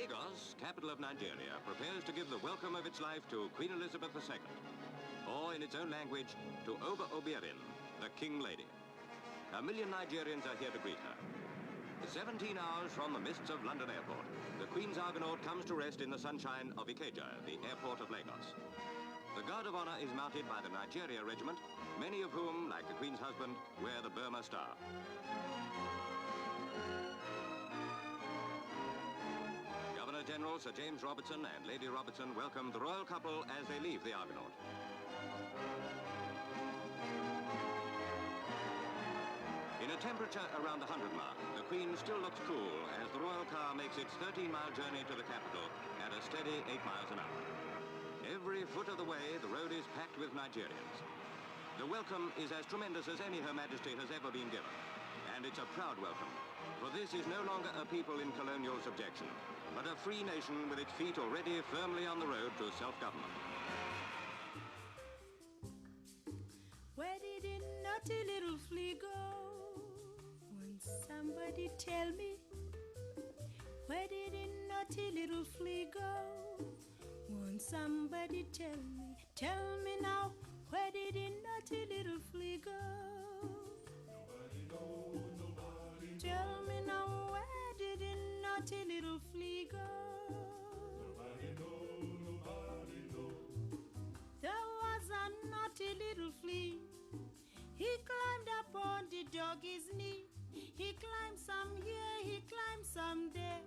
Lagos, capital of Nigeria, prepares to give the welcome of its life to Queen Elizabeth II, or in its own language, to Oba Obiarin, the King Lady. 1 million Nigerians are here to greet her. 17 hours from the mists of London Airport, the Queen's Argonaut comes to rest in the sunshine of Ikeja, the airport of Lagos. The Guard of Honor is mounted by the Nigeria Regiment, many of whom, like the Queen's husband, wear the Burma Star. Governor-General Sir James Robertson and Lady Robertson welcome the royal couple as they leave the Argonaut. In a temperature around the 100 mark, the Queen still looks cool as the royal car makes its 13-mile journey to the capital at a steady 8 miles an hour. Every foot of the way, the road is packed with Nigerians. The welcome is as tremendous as any Her Majesty has ever been given. And it's a proud welcome, for this is no longer a people in colonial subjection, but a free nation with its feet already firmly on the road to self-government. Where did a naughty little flea go? Won't somebody tell me? Where did a naughty little flea go? Won't somebody tell me? Tell me now, where did a naughty little flea go? Nobody know, nobody know. Tell me now, where did a naughty little flea go? Nobody know, nobody know. There was a naughty little flea. He climbed up on the doggy's knee. He climbed some here, he climbed some there.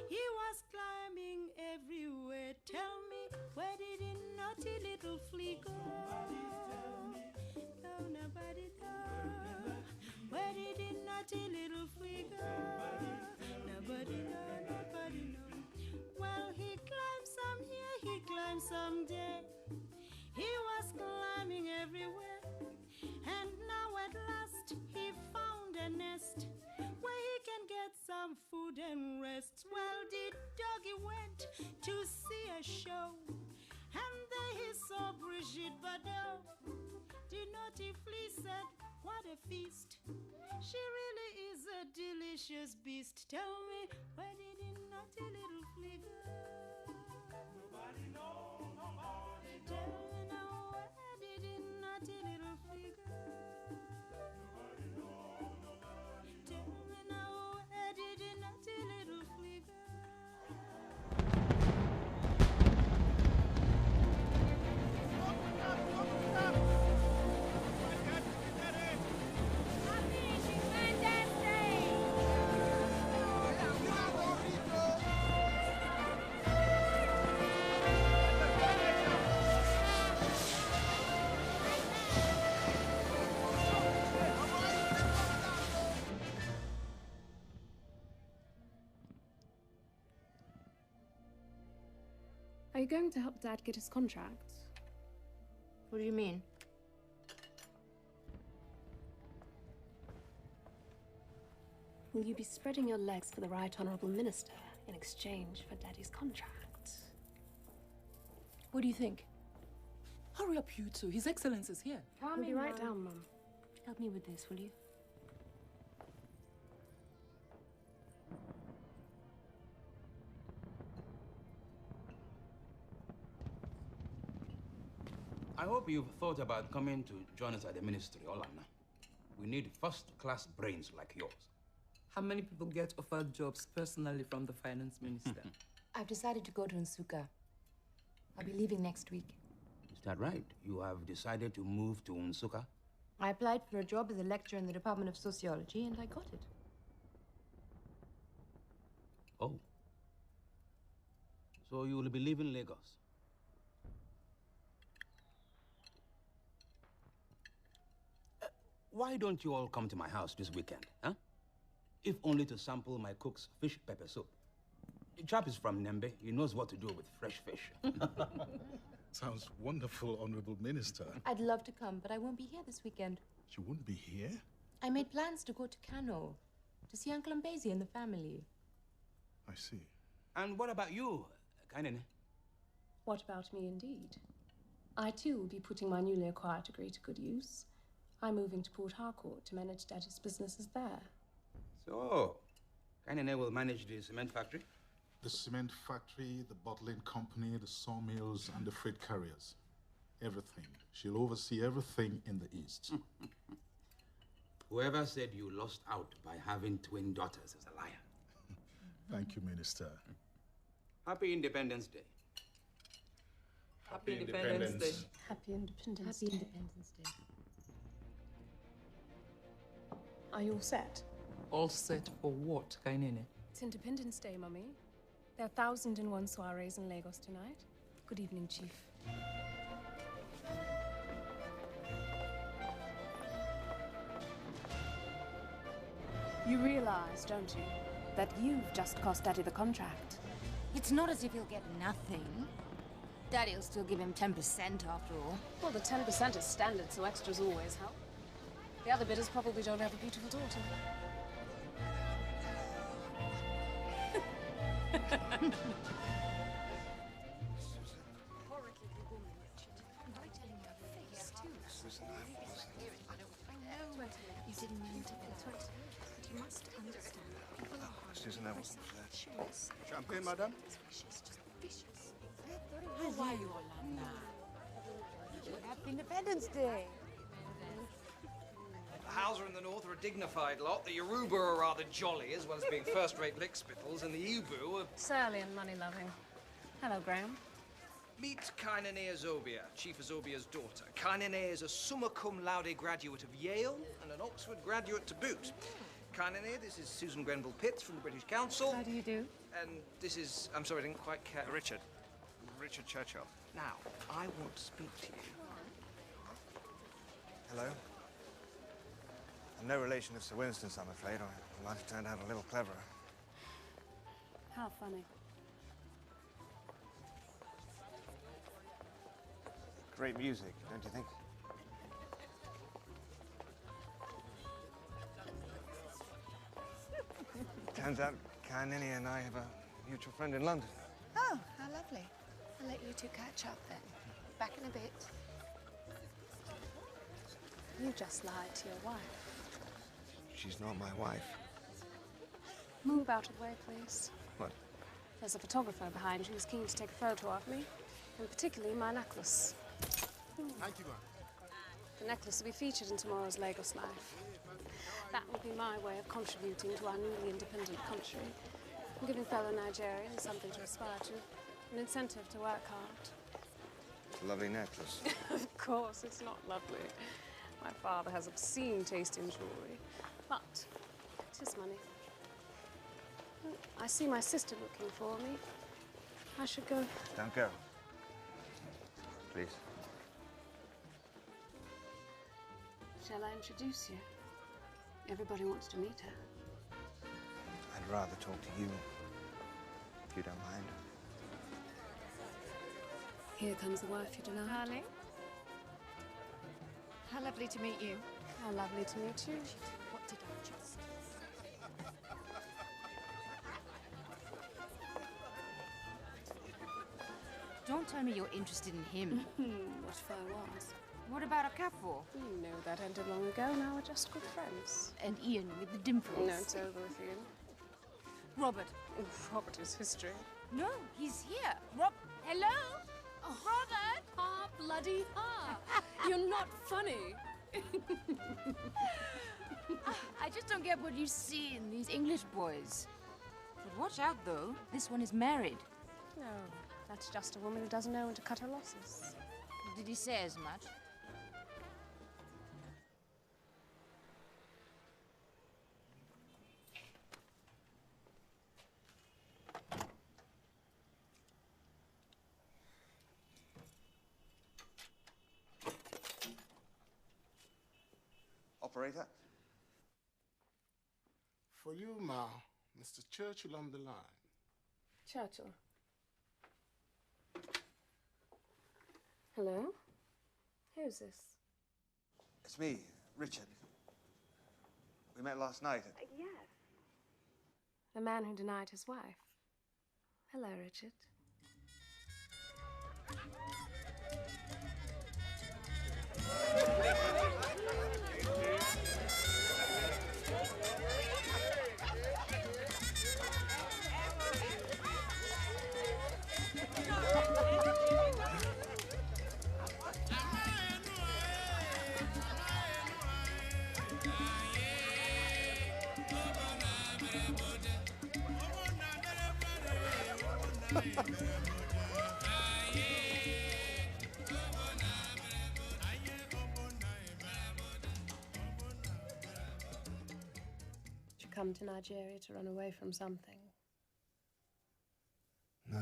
He was climbing everywhere. Tell me, where did a naughty little flea go? No, nobody knows. Where did a naughty little flea go? Nobody knows, nobody knows. Well, he climbed some here, he climbed some there. He was climbing everywhere. And now at last he found a nest where he can get some food and rest. Well, the doggy went to see a show, and there he saw Brigitte Bardot. The naughty flea said, what a feast. She really is a delicious beast. Tell me, where did the naughty little flea go? Nobody knows, nobody knows. Tell me now, where did the naughty little flea go? Nobody knows, nobody knows. Tell me now, where did the naughty little flea go? Are you going to help Dad get his contract? What do you mean? Will you be spreading your legs for the Right Honourable Minister in exchange for Daddy's contract? What do you think? Hurry up, you two. His Excellence is here. We'll be right down, Mum. Help me with this, will you? I hope you've thought about coming to join us at the ministry, Olanna. We need first-class brains like yours. How many people get offered jobs personally from the finance minister? I've decided to go to Nsukka. I'll be leaving next week. Is that right? You have decided to move to Nsukka? I applied for a job as a lecturer in the Department of Sociology, and I got it. Oh. So you will be leaving Lagos? Why don't you all come to my house this weekend, huh? If only to sample my cook's fish pepper soup. The chap is from Nembe. He knows what to do with fresh fish. Sounds wonderful, Honorable Minister. I'd love to come, but I won't be here this weekend. You wouldn't be here? I made plans to go to Kano, to see Uncle Mbezi and the family. I see. And what about you, Kainene? What about me, indeed? I, too, will be putting my newly acquired degree to good use. I'm moving to Port Harcourt to manage Daddy's businesses there. So, Kainene will manage the cement factory? The cement factory, the bottling company, the sawmills, and the freight carriers. Everything. She'll oversee everything in the East. Whoever said you lost out by having twin daughters is a liar. Thank you, Minister. Happy Independence Day. Happy Independence Day. Happy Independence Happy Day. Independence Day. Are you all set? All set for what, Kainene? It's Independence Day, Mummy. There are 1,001 soirees in Lagos tonight. Good evening, Chief. You realize, don't you, that you've just cost Daddy the contract? It's not as if he'll get nothing. Daddy'll still give him 10% after all. Well, the 10% is standard, so extras always help. The other bidders probably don't have a beautiful daughter. You didn't mean to get it, but you must understand. People are Susan, that wasn't fair. choice. Champagne, madam? Vicious, just vicious. How are you, Olana? Happy Independence Day. The Hausa in the north are a dignified lot. The Yoruba are rather jolly, as well as being first-rate lickspittles, and the Ubu are... Surly and money-loving. Hello, Graham. Meet Kainene Azobia, Chief Azobia's daughter. Kainene is a summa cum laude graduate of Yale and an Oxford graduate to boot. Kainene, this is Susan Grenville Pitts from the British Council. How do you do? And this is... I'm sorry, I didn't quite catch... Richard Churchill. Now, I want to speak to you. Hello. I'm no relation of Sir Winston's, I'm afraid. I might have turned out a little cleverer. How funny. Great music, don't you think? Turns out Kainene and I have a mutual friend in London. Oh, how lovely. I'll let you two catch up then. Back in a bit. You just lied to your wife. She's not my wife. Move out of the way, please. What? There's a photographer behind you who's keen to take a photo of me, and particularly my necklace. Thank you, ma'am. The necklace will be featured in tomorrow's Lagos Life. That will be my way of contributing to our newly independent country, and giving fellow Nigerians something to aspire to, an incentive to work hard. It's a lovely necklace. Of course, it's not lovely. My father has obscene taste in jewellery, but it is money. I see my sister looking for me. I should go. Don't go. Please. Shall I introduce you? Everybody wants to meet her. I'd rather talk to you, if you don't mind. Here comes the wife you denied. Darling. How lovely to meet you. How lovely to meet you. What did I just... Don't tell me you're interested in him. What if I was? What about a couple? You know that ended long ago. Now we're just good friends. And Ian with the dimples. No, it's over with you. Robert. Robert is history. No, he's here. Hello? Robert? Ah, bloody ah! You're not funny. I just don't get what you see in these English boys. But watch out, though. This one is married. No, that's just a woman who doesn't know when to cut her losses. Did he say as much? Operator? For you, Ma, Mr. Churchill on the line. Churchill. Hello? Who's this? It's me, Richard. We met last night. Yes. The man who denied his wife. Hello, Richard. Did you come to Nigeria to run away from something? No.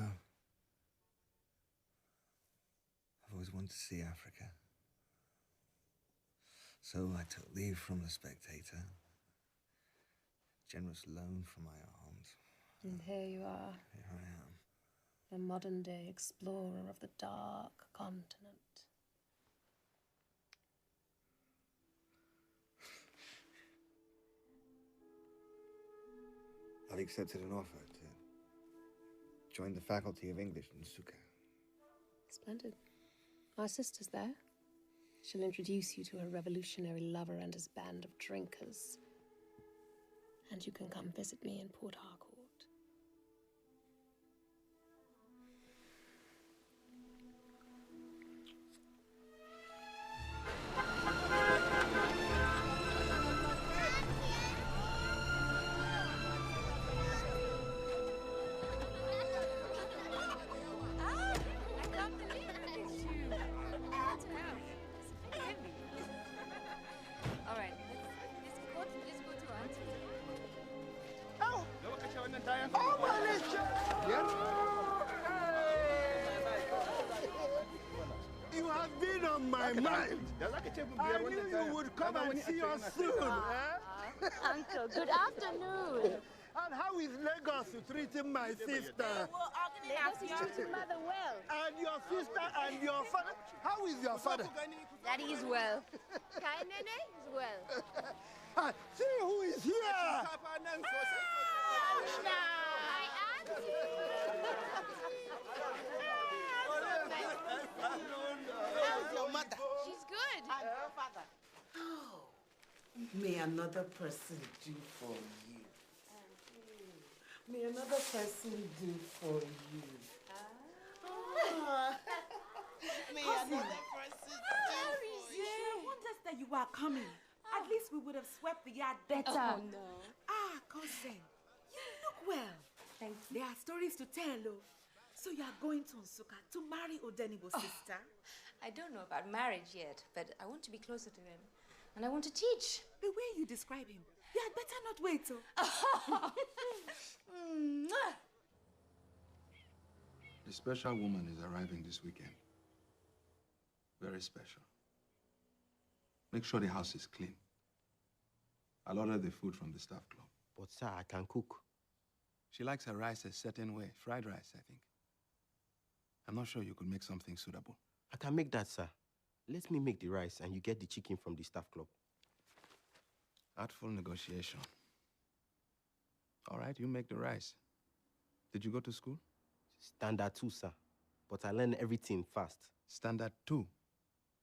I've always wanted to see Africa. So I took leave from The Spectator. Generous loan from my aunt. And here you are, Here I am. a modern-day explorer of the dark continent. I've accepted an offer to join the Faculty of English in Nsukka. Splendid. Our sister's there. She'll introduce you to her revolutionary lover and his band of drinkers. And you can come visit me in Port Harcourt. All right, let's go to Auntie. You have been on my mind. I knew you would come and see us soon. Uncle, good afternoon. And how is Lagos treating my sister? Lagos is treating mother well. And your sister and your father? How is your father? Daddy is well. Kainene is well. See who is here. How's your mother? She's good. And her father. Oh, may another person do for you. May another person do for you. May another person do for you. I wonders that you are coming. At least we would have swept the yard better. Oh, no. Ah, cousin, you look well. Thank you. There are stories to tell, oh. So you are going to Nsukka to marry Odenibo's sister? I don't know about marriage yet, but I want to be closer to him. And I want to teach. The way you describe him, you had better not wait, oh. A special woman is arriving this weekend. Very special. Make sure the house is clean. I'll order the food from the staff club. But sir, I can cook. She likes her rice a certain way. Fried rice, I think. I'm not sure you could make something suitable. I can make that, sir. Let me make the rice and you get the chicken from the staff club. Artful negotiation. All right, you make the rice. Did you go to school? Standard 2, sir. But I learned everything fast. Standard 2?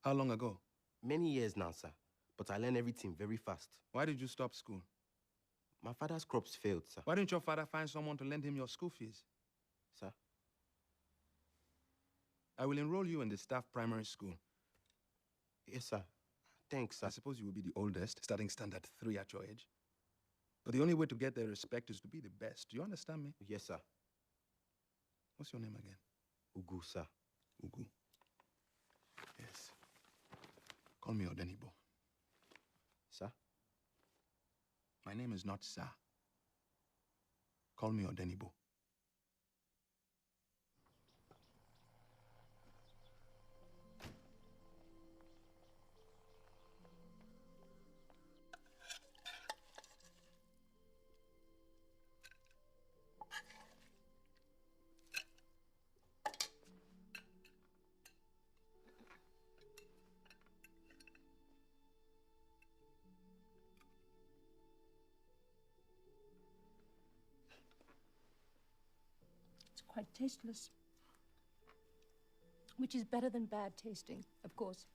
How long ago? Many years now, sir. But I learned everything very fast. Why did you stop school? My father's crops failed, sir. Why didn't your father find someone to lend him your school fees? Sir? I will enroll you in the staff primary school. Yes, sir. Thanks, sir. I suppose you will be the oldest, starting standard 3 at your age. But the only way to get their respect is to be the best. Do you understand me? Yes, sir. What's your name again? Ugu, sir. Ugu. Yes. Call me Odenibo. Sir? My name is not Sir. Call me Odenibo. Quite tasteless. Which is better than bad tasting, of course.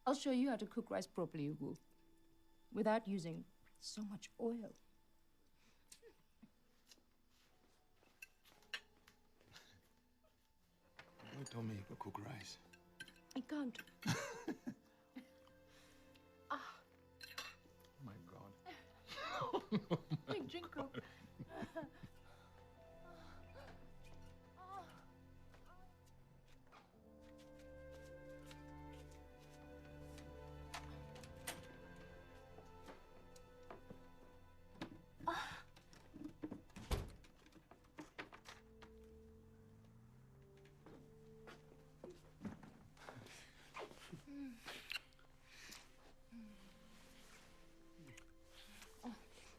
I'll show you how to cook rice properly, Ugu, without using so much oil. You told me you could cook rice. I can't. Oh my God. Drink, drink, Coke.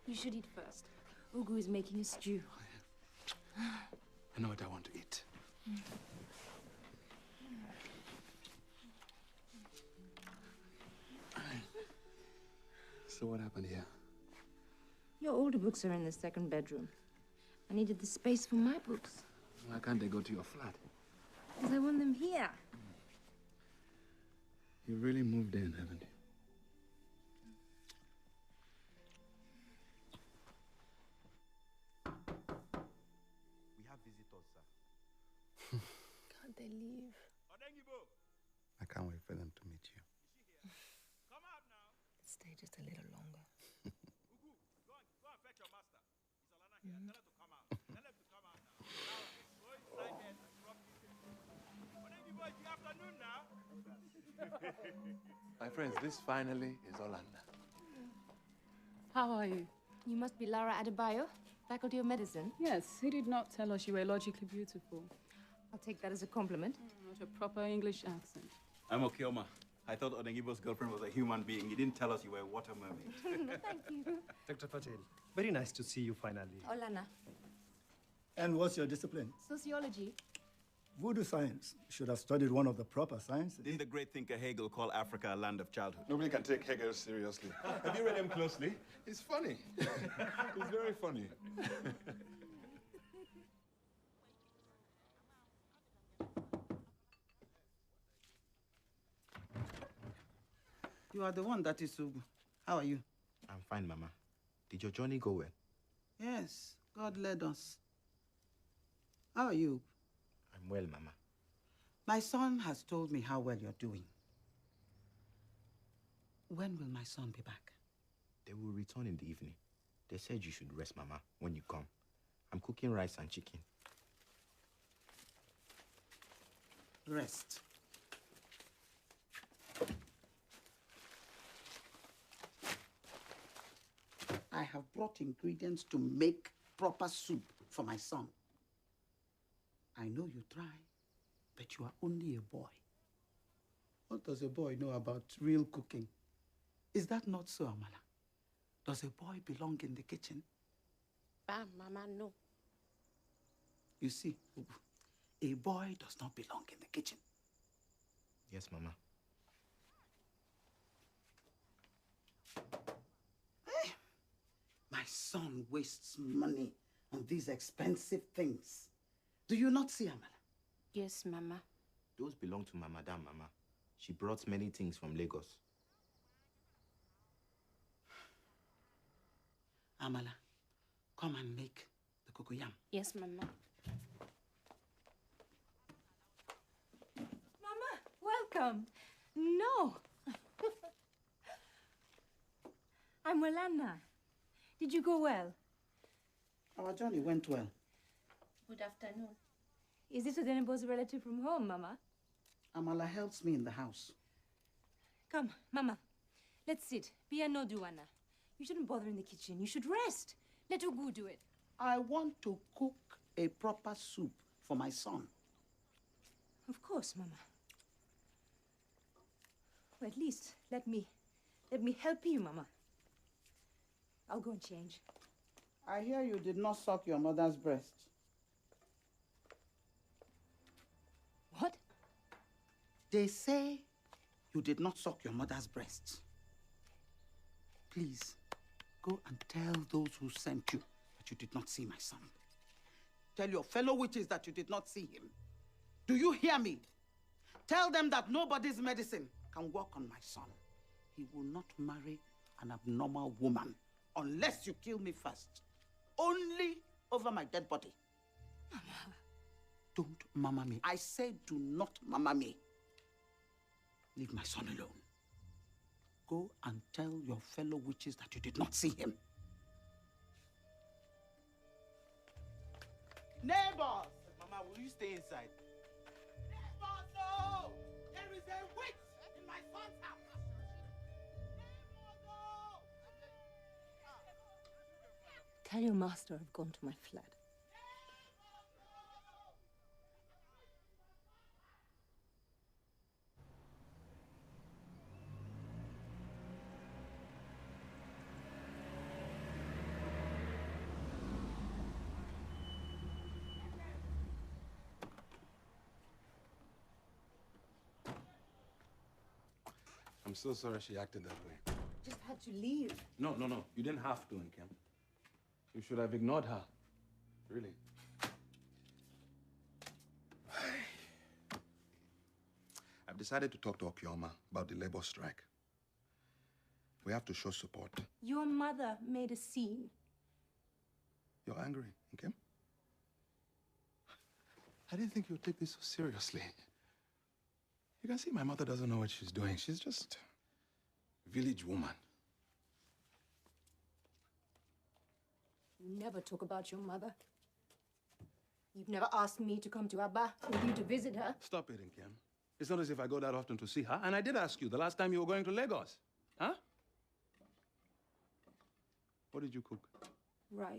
You should eat first. Ugu is making a stew. I know what I want to eat. So what happened here? Your older books are in the second bedroom. I needed the space for my books. Why can't they go to your flat? Because I want them here. You really moved in, haven't you? We have visitors, sir. Can't they leave? I can't wait for them to meet you. Stay just a little longer. My friends, this finally is Olanda. How are you? You must be Lara Adebayo, Faculty of Medicine. Yes, he did not tell us you were logically beautiful. I'll take that as a compliment. Not a proper English accent. I'm Okioma. I thought Odengibo's girlfriend was a human being. You didn't tell us you were a water mermaid. Thank you. Dr. Patel, very nice to see you finally. Olana. And what's your discipline? Sociology. Voodoo science. You should have studied one of the proper sciences. Didn't the great thinker Hegel call Africa a land of childhood? Nobody can take Hegel seriously. Have you read him closely? He's funny. He's very funny. You are the one that is Ugu. How are you? I'm fine, Mama. Did your journey go well? Yes, God led us. How are you? I'm well, Mama. My son has told me how well you're doing. When will my son be back? They will return in the evening. They said you should rest, Mama, when you come. I'm cooking rice and chicken. Rest. I have brought ingredients to make proper soup for my son. I know you try, but you are only a boy. What does a boy know about real cooking? Is that not so, Amala? Does a boy belong in the kitchen? Mama, no. You see, a boy does not belong in the kitchen. Yes, Mama. My son wastes money on these expensive things. Do you not see, Amala? Yes, Mama. Those belong to my madam, Mama. She brought many things from Lagos. Amala, come and make the cocoyam. Yes, Mama. Mama, welcome. No. I'm Olana. Did you go well? Our journey went well. Good afternoon. Is this Odenebo's relative from home, Mama? Amala helps me in the house. Come, Mama. Let's sit. Pia no duana. You shouldn't bother in the kitchen. You should rest. Let Ugu do it. I want to cook a proper soup for my son. Of course, Mama. Well, at least let me help you, Mama. I'll go and change. I hear you did not suck your mother's breast. What? They say you did not suck your mother's breast. Please, go and tell those who sent you that you did not see my son. Tell your fellow witches that you did not see him. Do you hear me? Tell them that nobody's medicine can work on my son. He will not marry an abnormal woman unless you kill me first. Only over my dead body. Mama. Don't mama me. I say do not mama me. Leave my son alone. Go and tell your fellow witches that you did not see him. Neighbors! Mama, will you stay inside? Neighbors, no! There is a witch in my son's house! Tell your master I've gone to my flat. I'm so sorry she acted that way. Just had to leave. No. You didn't have to, Nkem. You should have ignored her. Really. I've decided to talk to Okioma about the labor strike. We have to show support. Your mother made a scene. You're angry, Nkem? I didn't think you would take this so seriously. You can see my mother doesn't know what she's doing. She's just a village woman. You never talk about your mother. You've never asked me to come to Abba with you to visit her. Stop it, Nkem. It's not as if I go that often to see her. And I did ask you the last time you were going to Lagos. Huh? What did you cook? Rice.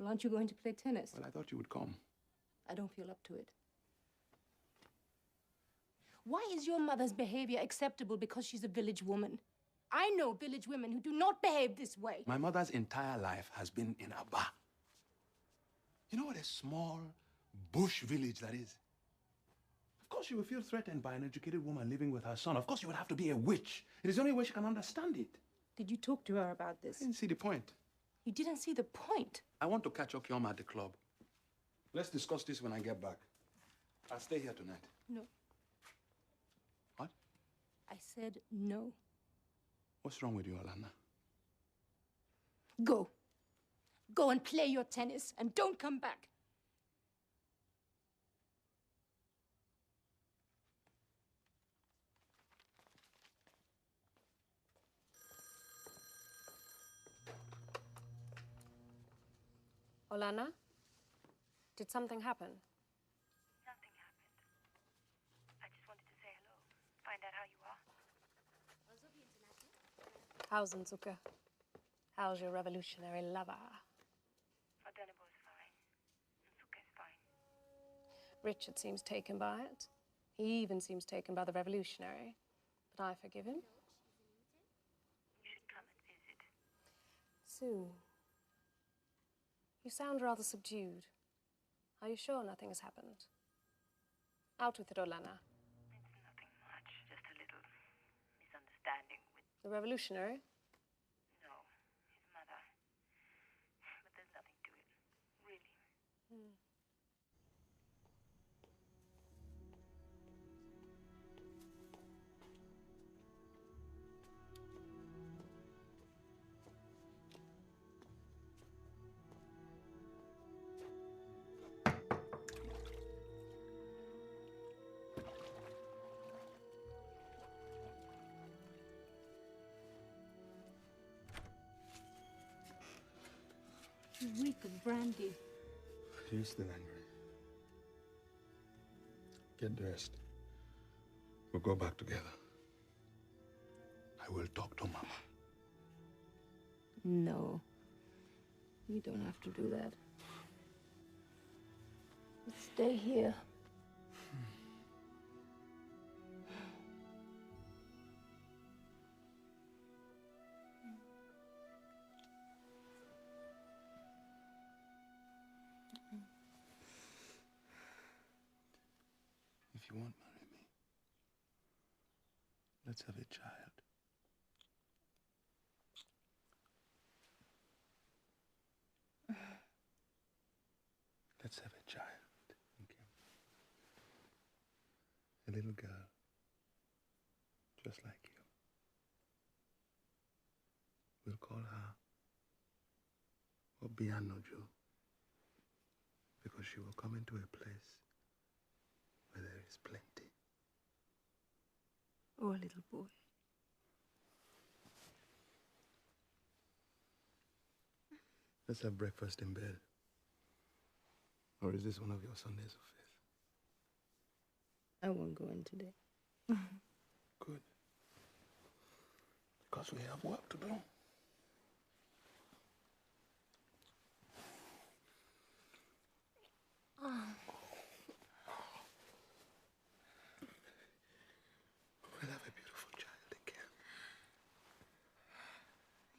Well, aren't you going to play tennis? Well, I thought you would come. I don't feel up to it. Why is your mother's behavior acceptable because she's a village woman? I know village women who do not behave this way. My mother's entire life has been in Abba. You know what a small bush village that is? Of course you would feel threatened by an educated woman living with her son. Of course you would have to be a witch. It is the only way she can understand it. Did you talk to her about this? I didn't see the point. You didn't see the point? I want to catch Okioma at the club. Let's discuss this when I get back. I'll stay here tonight. No. What? I said no. What's wrong with you, Alana? Go. Go and play your tennis and don't come back. Olana, did something happen? Nothing happened. I just wanted to say hello, find out how you are. How's Nzuka? How's your revolutionary lover? Odenebo's fine. Nzuka's fine. Richard seems taken by it. He even seems taken by the revolutionary. But I forgive him. You should come and visit. Soon. You sound rather subdued. Are you sure nothing has happened? Out with it, Olana. It's nothing much, just a little misunderstanding with... The revolutionary? No, his mother. But there's nothing to it, really. Weak of brandy. You're still angry. Get dressed. We'll go back together. I will talk to Mama. No. You don't have to do that. Stay here. If you won't marry me, let's have a child. Let's have a child. Okay. A little girl, just like you. We'll call her Obianoju, because she will come into a place where there is plenty. Oh, little boy. Let's have breakfast in bed. Or is this one of your Sundays of faith? I won't go in today. Good. Because we have work to do. We'll have a beautiful child again.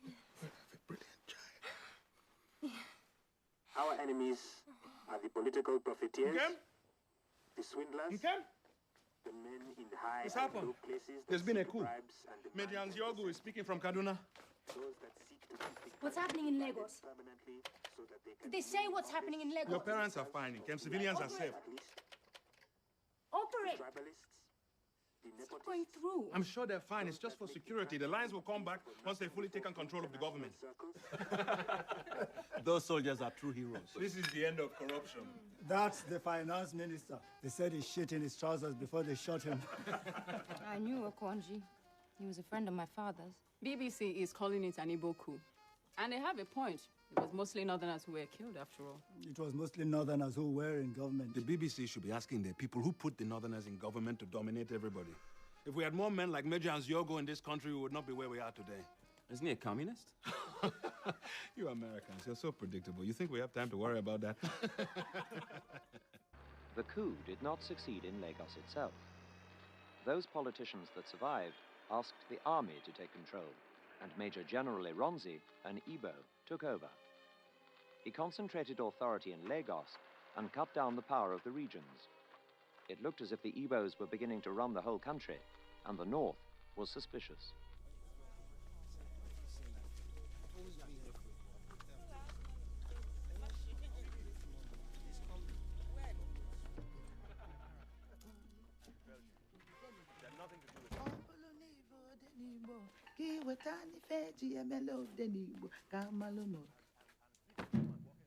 We'll have a brilliant child. Our enemies are the political profiteers, the swindlers, What's happened? There's been a coup. Median Ziogo is speaking from Kaduna. What's happening in Lagos? Did they say what's happening in Lagos? Your parents are fine. Kem civilians are safe. Operate! It's not going through. I'm sure they're fine. It's just for security. The lines will come back once they've fully taken control of the government. Those soldiers are true heroes. This is the end of corruption. That's the finance minister. They said he shit in his trousers before they shot him. I knew Okonji. He was a friend of my father's. BBC is calling it an Igbo coup. And they have a point. It was mostly Northerners who were killed, after all. It was mostly Northerners who were in government. The BBC should be asking the people who put the Northerners in government to dominate everybody. If we had more men like Major and Ziogo in this country, we would not be where we are today. Isn't he a communist? You Americans, you're so predictable. You think we have time to worry about that? The coup did not succeed in Lagos itself. Those politicians that survived asked the army to take control, and Major General Ironsi, an Igbo, took over. He concentrated authority in Lagos and cut down the power of the regions. It looked as if the Igbos were beginning to run the whole country, and the North was suspicious.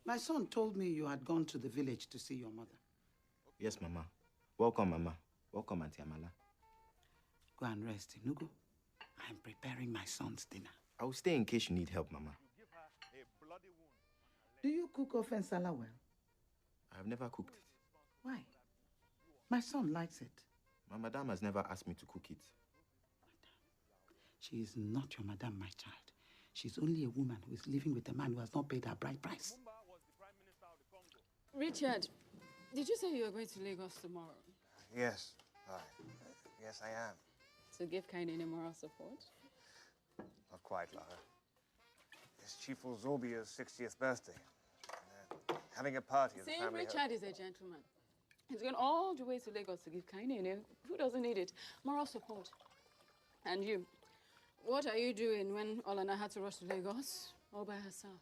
My son told me you had gone to the village to see your mother. Yes, Mama. Welcome, Mama. Welcome, Auntie Amala. Go and rest, Inugo. I'm preparing my son's dinner. I will stay in case you need help, Mama. Do you cook ofe nsala well? I've never cooked it. Why? My son likes it. My madam has never asked me to cook it. She is not your madam, my child. She's only a woman who is living with a man who has not paid her bride price. Richard, did you say you were going to Lagos tomorrow? Yes, yes, I am. To give Kainene moral support? Not quite, Lara. It's Chief Ozobia's 60th birthday. Having a party at the See, family Richard is a gentleman. He's going all the way to Lagos to give Kainene. Who doesn't need it? Moral support. And you, what are you doing when Olana had to rush to Lagos all by herself?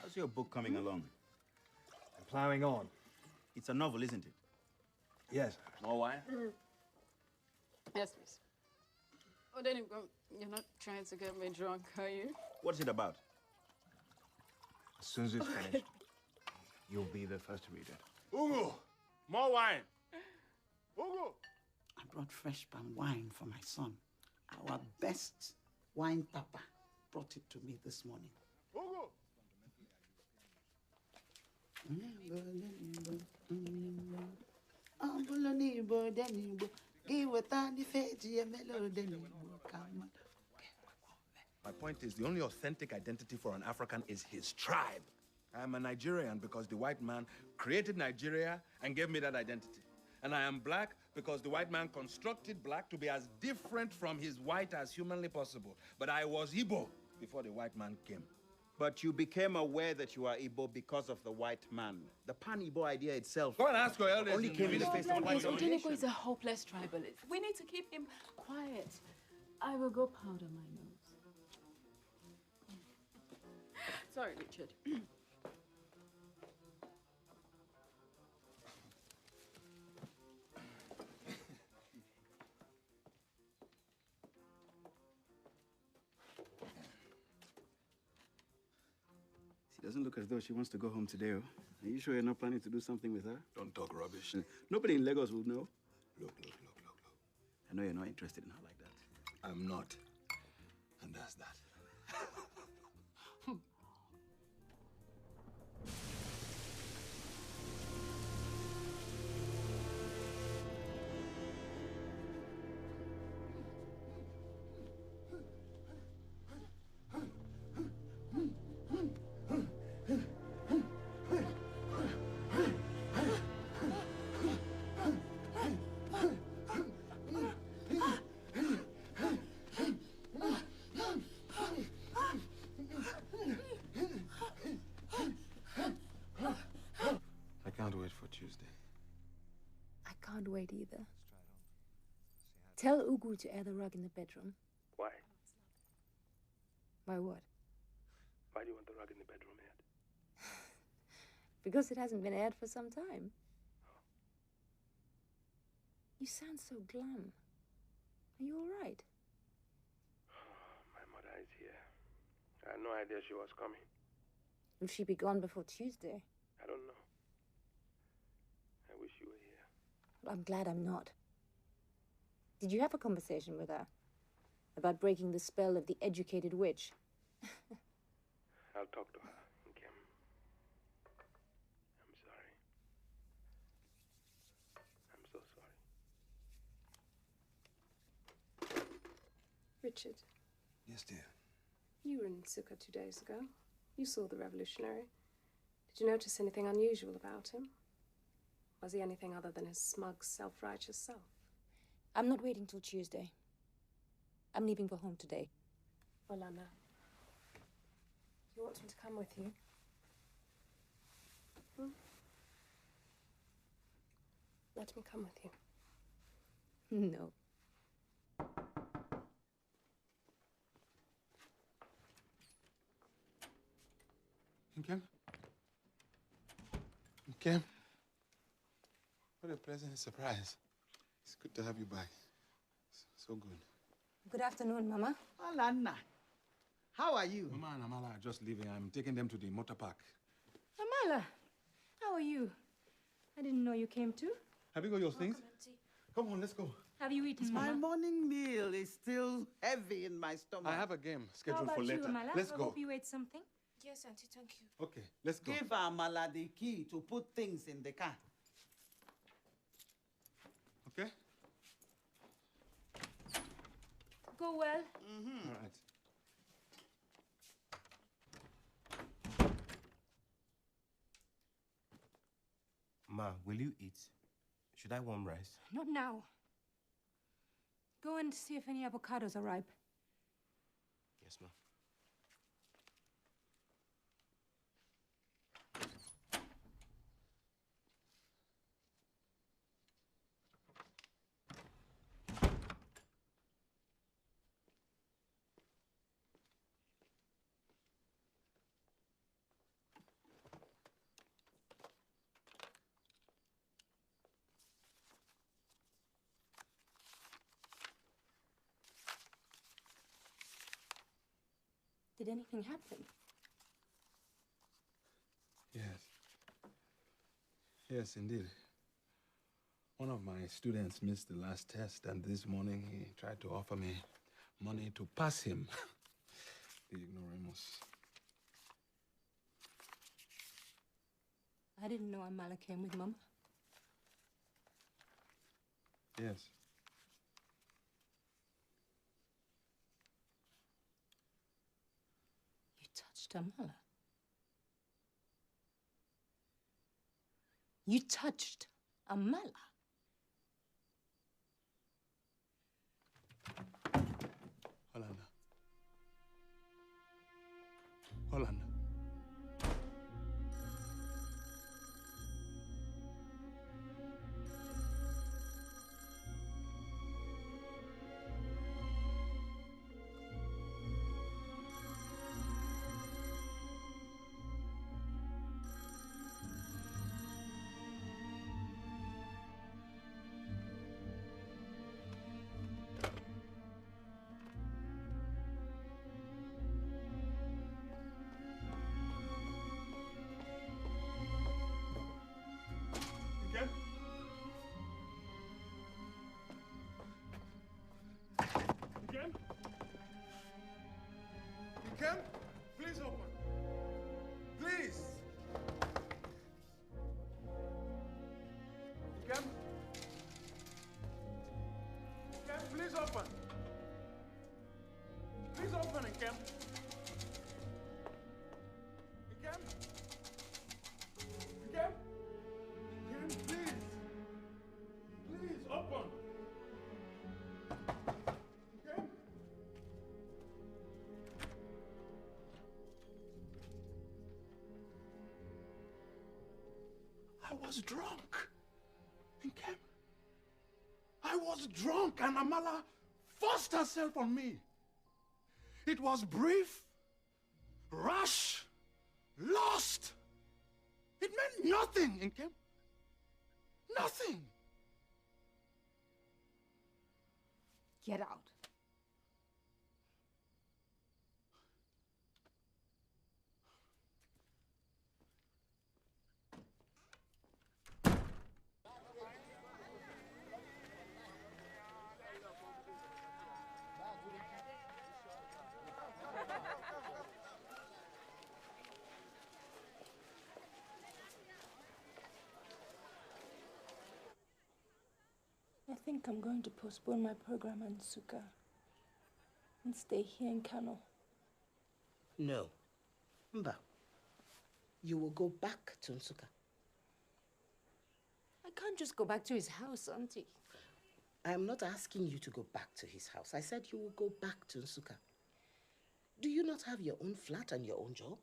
How's your book coming along? I'm plowing on. It's a novel, isn't it? Yes. More wine? Yes, please. Oh, then you're not trying to get me drunk, are you? What's it about? As soon as it's finished, you'll be the first to read it. Ugo! More wine! Ugo! I brought fresh palm wine for my son. Our best wine papa brought it to me this morning. Ugo! My point is, the only authentic identity for an African is his tribe. I am a Nigerian because the white man created Nigeria and gave me that identity. And I am black because the white man constructed black to be as different from his white as humanly possible. But I was Igbo before the white man came. But you became aware that you are Igbo because of the white man. The pan-Igbo idea itself... Go and ask your elders. ...only came in the face of white domination. Odenigbo is a hopeless tribalist. We need to keep him quiet. I will go powder my nose. Sorry, Richard. She doesn't look as though she wants to go home today. Oh. Are you sure you're not planning to do something with her? Don't talk rubbish. Nobody in Lagos will know. Look. I know you're not interested in her like that. I'm not. And that's that. good to air the rug in the bedroom. Why? Why what? Why do you want the rug in the bedroom aired? Because it hasn't been aired for some time. You sound so glum. Are you all right? My mother is here. I had no idea she was coming. Will she be gone before Tuesday? I don't know. I wish you were here. Well, I'm glad I'm not. Did you have a conversation with her? About breaking the spell of the educated witch? I'll talk to her, Kim. I'm sorry. I'm so sorry. Richard, Yes, dear. you were in Sukkah 2 days ago. You saw the revolutionary. Did you notice anything unusual about him? Was he anything other than his smug, self-righteous self? I'm not waiting till Tuesday. I'm leaving for home today. Olana, do you want him to come with you? Let me come with you. No. Kim? Kim? What a pleasant surprise. It's good to have you back. So good. Good afternoon, Mama. Alana, how are you? Mama and Amala are just leaving. I'm taking them to the motor park. Amala, how are you? I didn't know you came too. Have you got your things? Come on, let's go. Have you eaten, My Mama? morning meal is still heavy in my stomach. I have a game How scheduled about for you, later. Amala? Let's I go. hope you ate something. Yes, Auntie, thank you. Okay, let's go. Give Amala the key to put things in the car. Okay? Go well. All right. Ma, will you eat? Should I warm rice? Not now. Go and see if any avocados are ripe. Yes, ma. Did anything happen? Yes. Yes, indeed. One of my students missed the last test, and this morning he tried to offer me money to pass him. The ignoramus. I didn't know Amala came with Mama. Yes. You touched Amala. You touched Amala. Holanda. Holanda. Again? Again? Again? Please open. Please. Again? Again, please open. Please open again. Again? Again? Again, please. Please, open. Again? I was drunk. Nkem. I was drunk, and Amala forced herself on me. It was brief, rash, lost. It meant nothing, Nkem. Nothing. Get out. I think I'm going to postpone my program in Nsukka and stay here in Kano. No. Mba, you will go back to Nsukka. I can't just go back to his house, Auntie. I am not asking you to go back to his house. I said you will go back to Nsukka. Do you not have your own flat and your own job?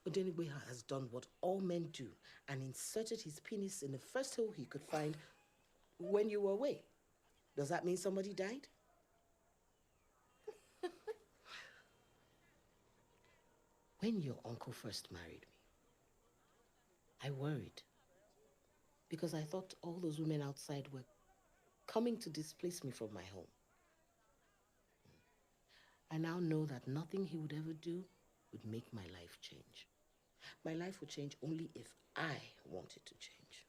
Odenigwe has done what all men do and inserted his penis in the first hole he could find when you were away. Does that mean somebody died? When your uncle first married me, I worried because I thought all those women outside were coming to displace me from my home. I now know that nothing he would ever do would make my life change. My life would change only if I wanted to change.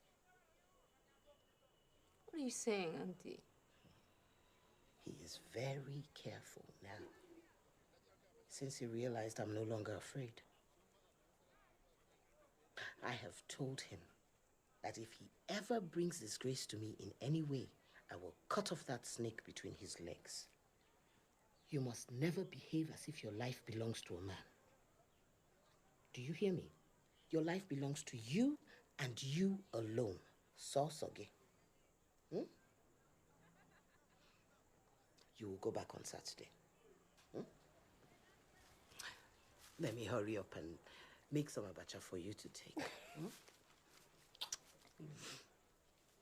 What are you saying, Auntie? He is very careful now, since he realized I'm no longer afraid. I have told him that if he ever brings disgrace to me in any way, I will cut off that snake between his legs. You must never behave as if your life belongs to a man. Do you hear me? Your life belongs to you and you alone. Sosoge. Hmm? You will go back on Saturday. Hmm? Let me hurry up and make some abacha for you to take. Hmm?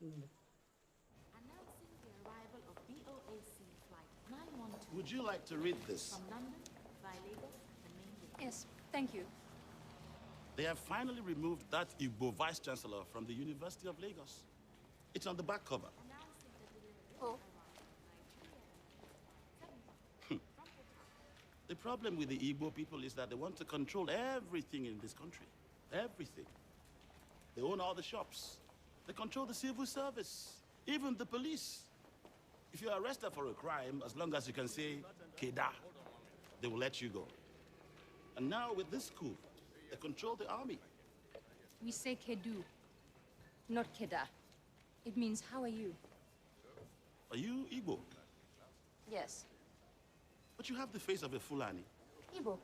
Announcing the arrival of BOAC flight 912. Would you like to read this? From London via Lagos and mainland. Yes, thank you. They have finally removed that Igbo vice-chancellor from the University of Lagos. It's on the back cover. Oh. The problem with the Igbo people is that they want to control everything in this country. Everything. They own all the shops. They control the civil service, even the police. If you're arrested for a crime, as long as you can say, Keda, they will let you go. And now with this coup, they control the army. We say Kedu, not Keda. It means, how are you? Are you Igbo? Yes. But you have the face of a Fulani. Igbo.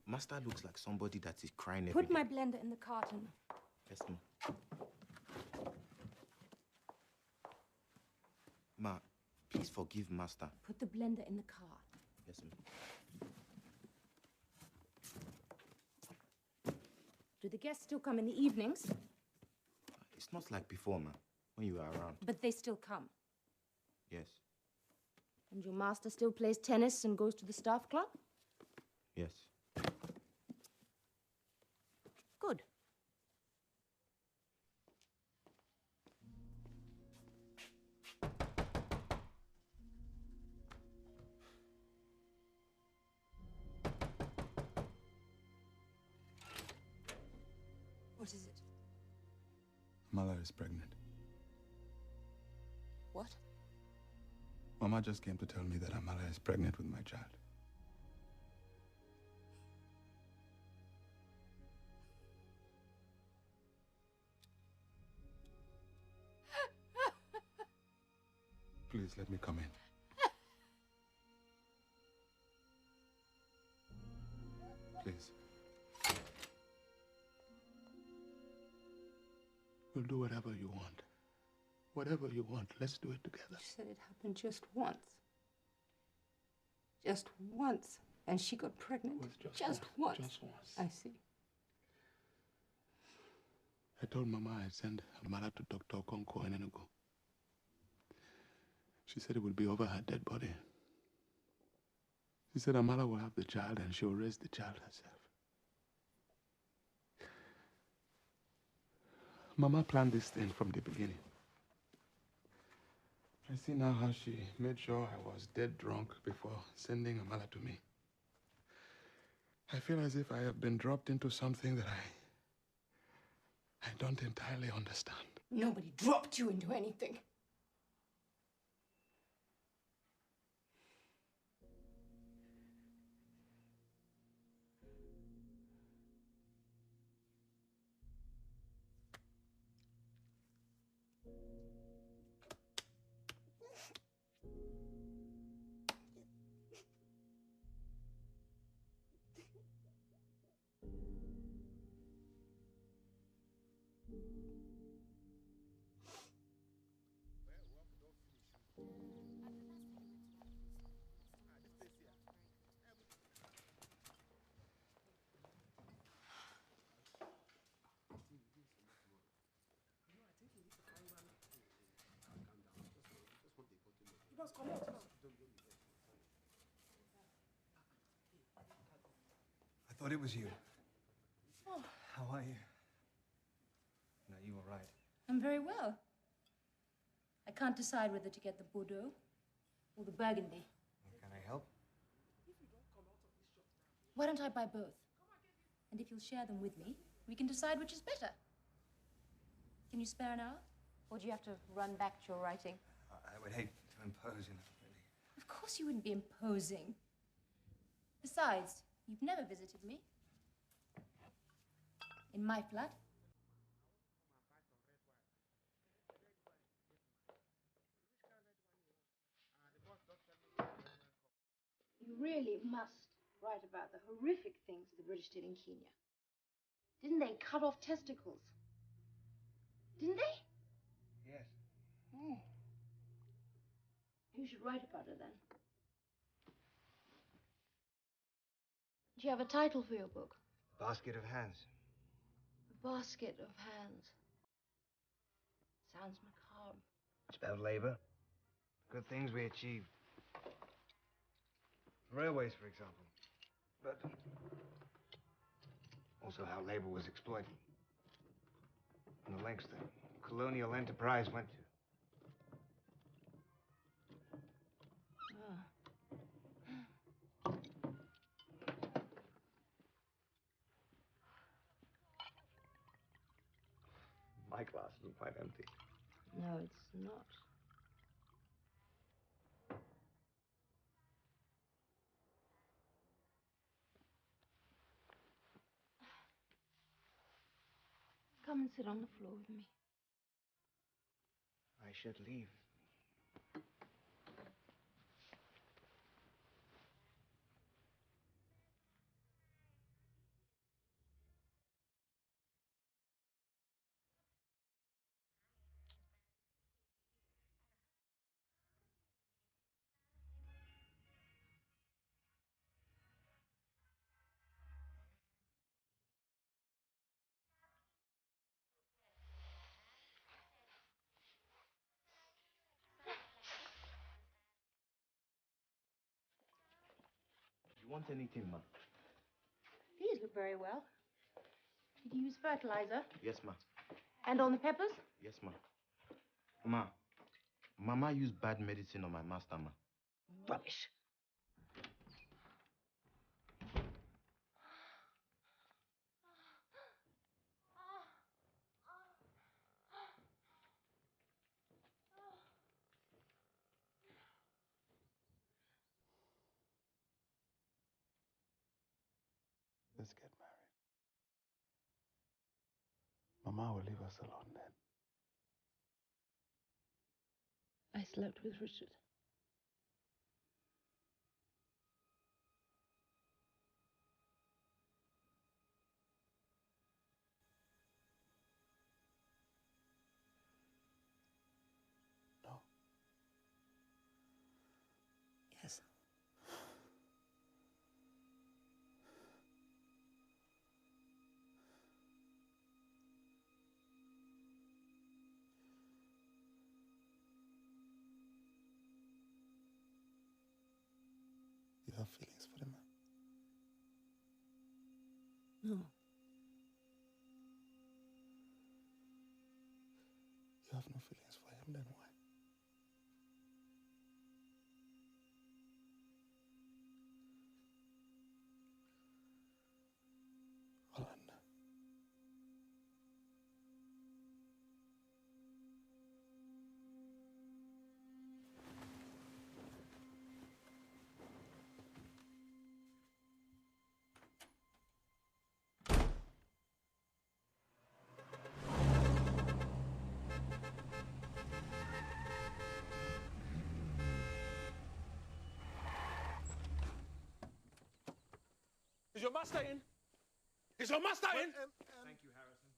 Master looks like somebody that is crying every Put day. my blender in the carton. Yes, ma'am. Ma, please forgive Master. Put the blender in the car. Yes, ma'am. Do the guests still come in the evenings? It's not like before, ma, when you were around. But they still come. Yes. And your master still plays tennis and goes to the staff club? Yes. Good. What is it? Mala is pregnant. What? Mama just came to tell me that Amala is pregnant with my child. Please let me come in. Please. We'll do whatever you want. Whatever you want, let's do it together. You said it happened just once. Just once. And she got pregnant. Just once. Just once. I see. I told Mama I'd send Amara to Dr. Okonkwo in Enugu. She said it would be over her dead body. She said Amara will have the child and she'll raise the child herself. Mama planned this thing from the beginning. I see now how she made sure I was dead drunk before sending Amara to me. I feel as if I have been dropped into something that I don't entirely understand. Nobody dropped you into anything. I thought it was you. Oh, How are you? No, you were right. I'm very well. I can't decide whether to get the Bordeaux or the Burgundy. Can I help? Why don't I buy both? And if you'll share them with me, we can decide which is better. Can you spare an hour? Or do you have to run back to your writing? I would hate to impose, you know, really. Of course you wouldn't be imposing. Besides, you've never visited me. In my flat. You really must write about the horrific things the British did in Kenya. Didn't they cut off testicles? Didn't they? Yes. Oh. You should write about it then. Do you have a title for your book? Basket of hands. The Basket of Hands. Sounds macabre. It's about labor. Good things we achieved. Railways, for example. But also how labor was exploited. And the lengths that colonial enterprise went to. My glass isn't quite empty. No, it's not. Come and sit on the floor with me. I should leave. You want anything, ma? These look very well. Did you use fertilizer? Yes, ma. And on the peppers? Yes, ma. Ma, Mama used bad medicine on my master, ma. Rubbish. Let's get married. Mama will leave us alone then. I slept with Richard. No. You have no feelings for him, then why? Orlando. Is your master in? Is your master in? Thank you, Harrison.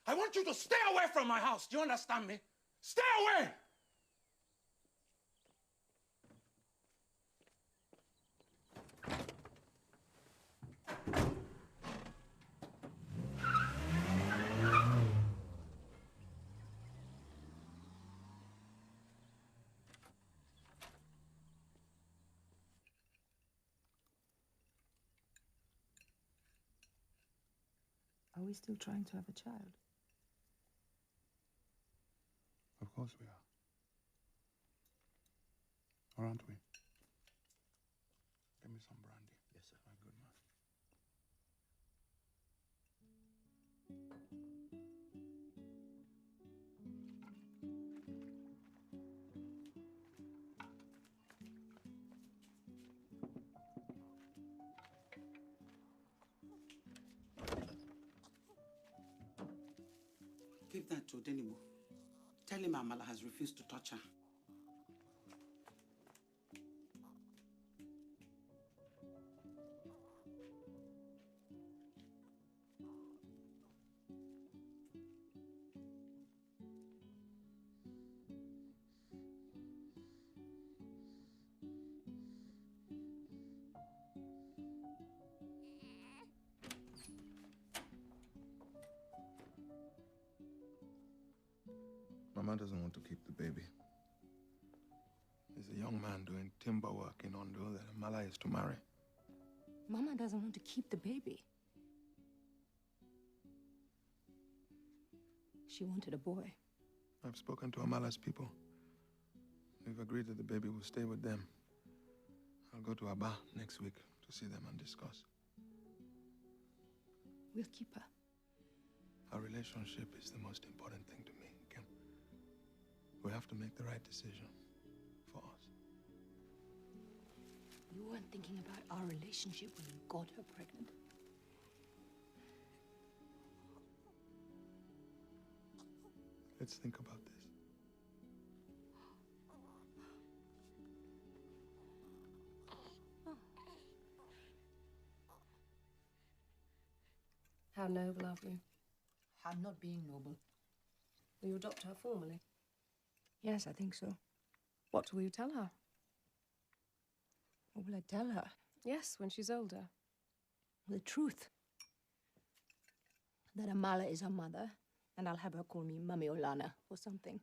I want you to stay away from my house. Do you understand me? Stay away! Are we still trying to have a child? Of course we are. Or aren't we? Give me some brandy. Yes, sir. My good man. Give that to Denibu. Tell him Amala has refused to touch her. Mama doesn't want to keep the baby. There's a young man doing timber work in Ondo that Amala is to marry. Mama doesn't want to keep the baby. She wanted a boy. I've spoken to Amala's people. They've agreed that the baby will stay with them. I'll go to Aba next week to see them and discuss. We'll keep her. Our relationship is the most important thing to me, Kim. We have to make the right decision for us. You weren't thinking about our relationship when you got her pregnant. Let's think about this. How noble of you. I'm not being noble. Will you adopt her formally? Yes, I think so. What will you tell her? What will I tell her? Yes, when she's older. The truth. That Amala is her mother, and I'll have her call me Mummy Olana or something.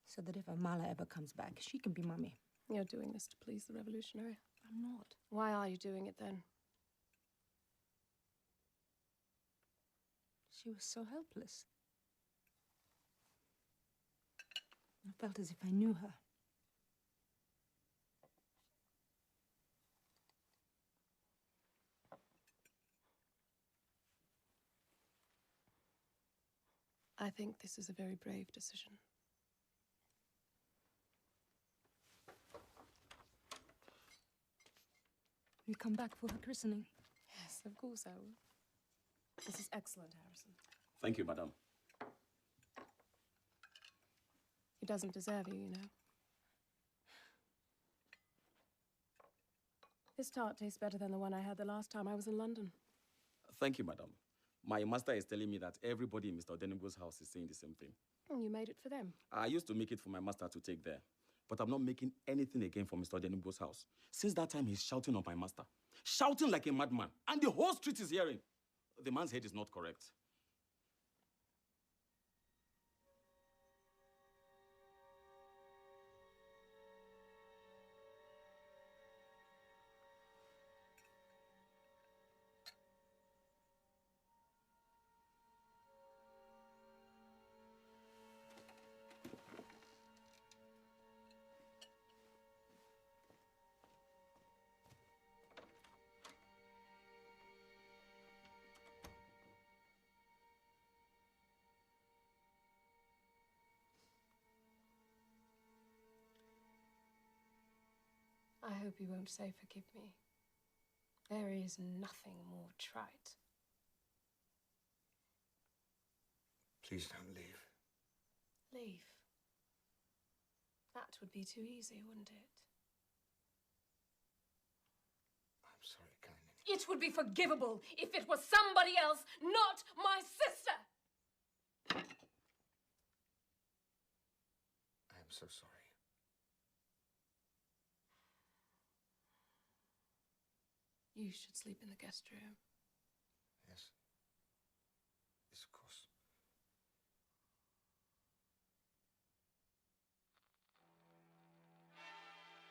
So that if Amala ever comes back, she can be Mummy. You're doing this to please the revolutionary. I'm not. Why are you doing it then? She was so helpless. I felt as if I knew her. I think this is a very brave decision. Will you come back for her christening? Yes, of course I will. This is excellent, Harrison. Thank you, madam. He doesn't deserve you, you know. This tart tastes better than the one I had the last time I was in London. Thank you, madam. My master is telling me that everybody in Mr. Denebo's house is saying the same thing. You made it for them. I used to make it for my master to take there. But I'm not making anything again for Mr. Denebo's house. Since that time, he's shouting on my master. Shouting like a madman. And the whole street is hearing. The man's head is not correct. I hope you won't say forgive me. There is nothing more trite. Please don't leave. Leave. That would be too easy, wouldn't it? I'm sorry, Kainene. It would be forgivable if it was somebody else, not my sister! I am so sorry. You should sleep in the guest room. Yes. Yes, of course.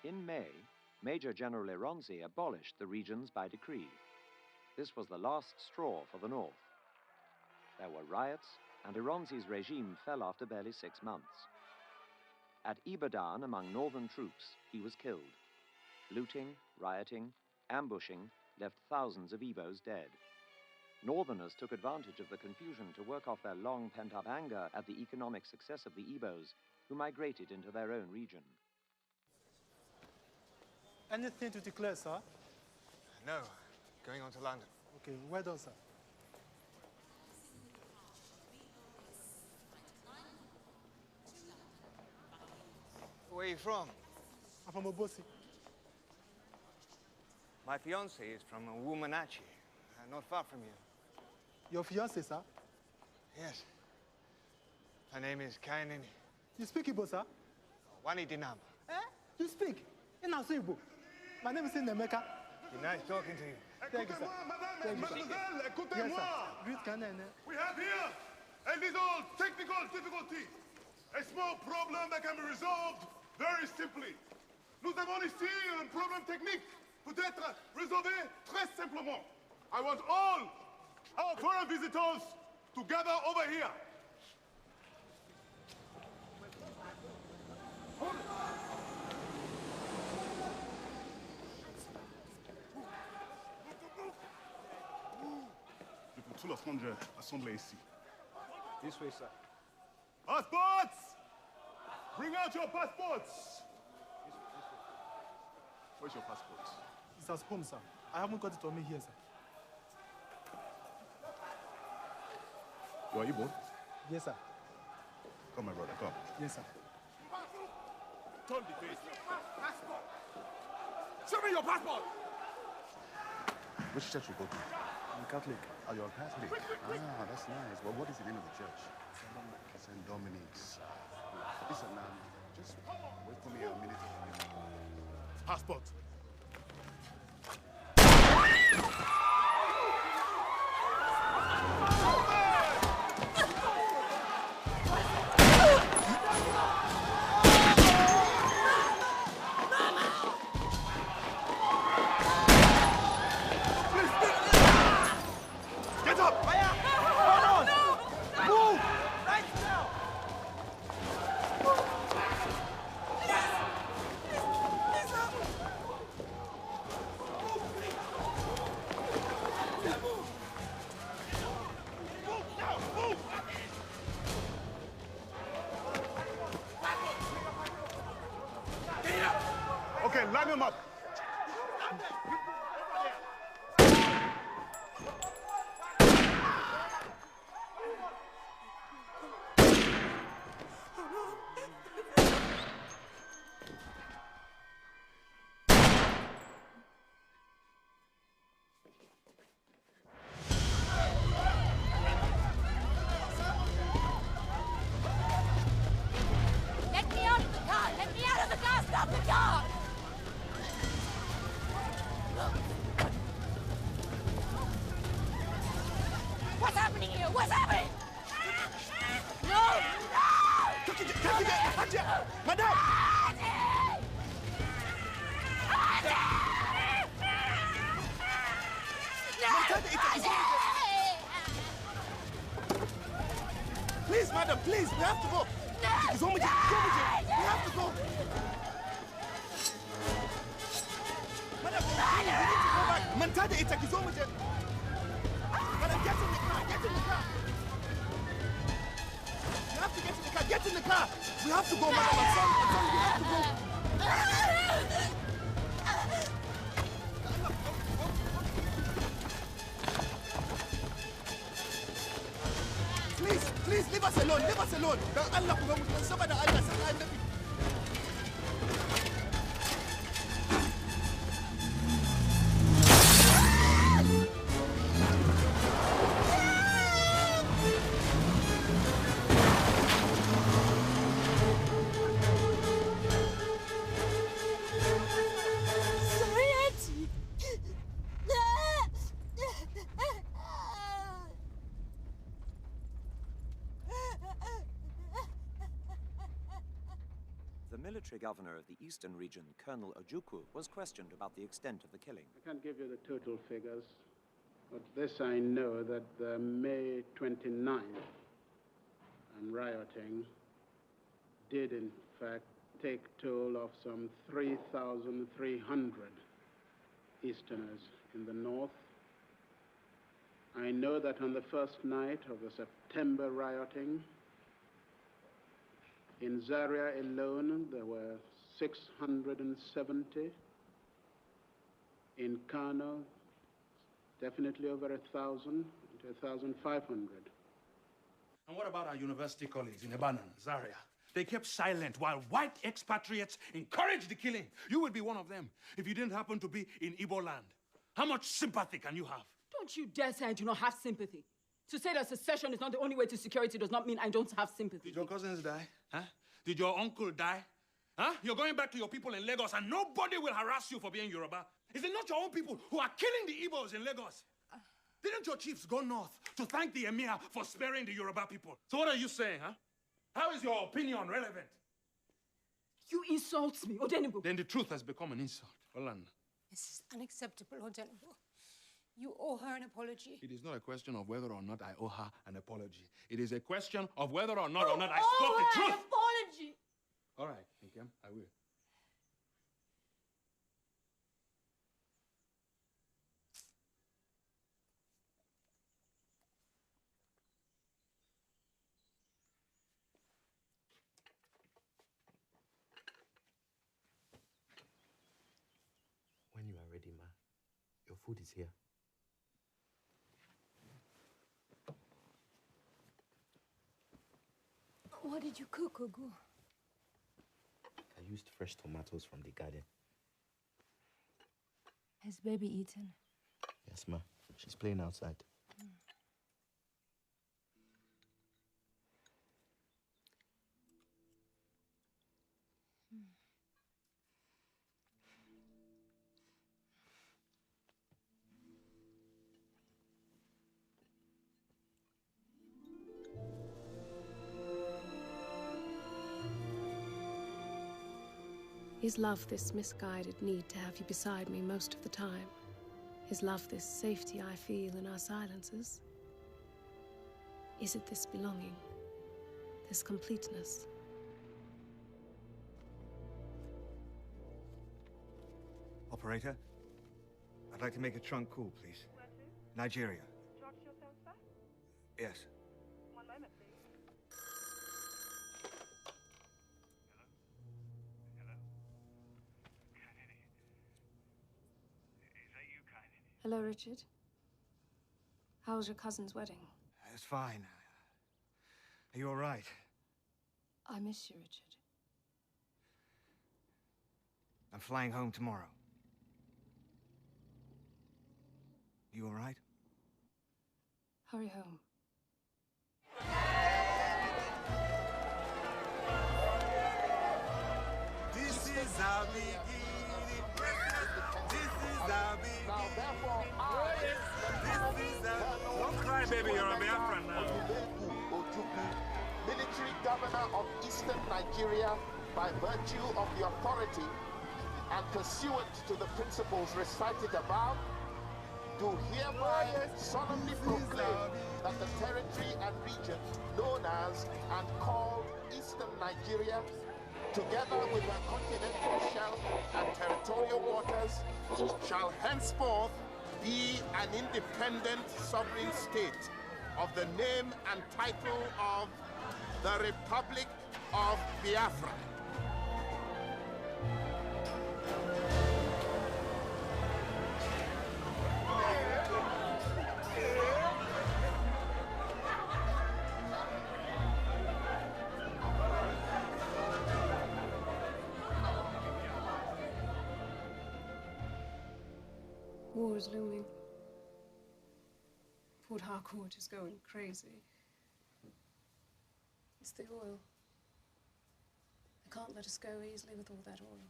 In May, Major General Ironsi abolished the regions by decree. This was the last straw for the North. There were riots, and Ironsi's regime fell after barely 6 months. At Ibadan, among northern troops, he was killed. Looting, rioting, ambushing left thousands of Igbos dead. Northerners took advantage of the confusion to work off their long pent-up anger at the economic success of the Igbos, who migrated into their own region. Anything to declare, sir? No. Going on to London. Okay, well done, sir. Where are you from? I'm from Obosi. My fiancée is from Womanachi, not far from you. Your fiancée, sir? Yes. Her name is Kainene. You speak Igbo, sir? Wani Dinamba. Eh? You speak? In Igbo. My name is Nemeka. Nice talking to you. Thank you, sir. Thank you, sir. Yes, sir. Greet Kainene. We have here a little technical difficulty. A small problem that can be resolved very simply. Nous avons ici un problème technique. Peut-être résolvé très simplement. I want all our foreign visitors to gather over here. Je peux tout l'assemblée assembler ici. This way, sir. Passports! Bring out your passports! Where's your passport? It's at home, sir. I haven't got it on me here, sir. You are Igbo? Yes, sir. Come, my brother, come. Yes, sir. Turn the face. Show me your passport! Which church you go to? I'm Catholic. Oh, you're a Catholic? Ah, that's nice. Well, what is the name of the church? St. Dominic's. Listen, just wait for me a minute. Passport. Get up! Hold on! Move! Right now! Okay, line him up. Let me out of the car! Let me out of the car! Stop the car! What's happening here? What's happening? No! No! Madam! Please, madam, please, we have to go. We have to go. Madam, we need to go back. Mantada, it's a kizometer. Madam, get in the car, get in the car. You have to get in the car, get in the car. We have to go, madam. I'm sorry, we have to go. Please, leave us alone. Leave us alone. Dan Allah ku ga mu saboda Allah sai annabi. The military governor of the eastern region, Colonel Ojukwu, was questioned about the extent of the killing. I can't give you the total figures, but this I know that the May 29th rioting did in fact take toll of some 3,300 Easterners in the north. I know that on the first night of the September rioting, in Zaria alone, there were 670. In Kano, definitely over 1,000 to 1,500. And what about our university colleagues in Ibadan, Zaria? They kept silent while white expatriates encouraged the killing. You would be one of them if you didn't happen to be in Igbo land. How much sympathy can you have? Don't you dare say I do not have sympathy. To say that secession is not the only way to security does not mean I don't have sympathy. Did your cousins die? Huh? Did your uncle die? Huh? You're going back to your people in Lagos and nobody will harass you for being Yoruba. Is it not your own people who are killing the Igbos in Lagos? Didn't your chiefs go north to thank the emir for sparing the Yoruba people? So what are you saying, huh? How is your opinion relevant? You insult me, Odenigbo. Then the truth has become an insult. Olanda. This is unacceptable, Odenigbo. You owe her an apology. It is not a question of whether or not I owe her an apology. It is a question of whether or not I spoke the truth. An apology. All right, Nkem, I will. When you are ready, Ma, your food is here. What did you cook, Ogu? I used fresh tomatoes from the garden. Has baby eaten? Yes, Ma. She's playing outside. Is love this misguided need to have you beside me most of the time? Is love this safety I feel in our silences? Is it this belonging, this completeness? Operator, I'd like to make a trunk call, please. Where to? Nigeria. Charge yourself, sir? Yes. One moment, please. Hello, Richard. How was your cousin's wedding? It's fine. Are you all right? I miss you, Richard. I'm flying home tomorrow. You all right? Hurry home. This is our beginning. This is our beginning. Don't cry, baby. You're a Biafran now. Military governor of Eastern Nigeria by virtue of the authority and pursuant to the principles recited above, do hereby solemnly proclaim that the territory and region known as and called Eastern Nigeria, together with her continental shelf and territorial waters, shall henceforth be an independent sovereign state of the name and title of the Republic of Biafra. war is looming. Port Harcourt is going crazy. It's the oil. They can't let us go easily with all that oil.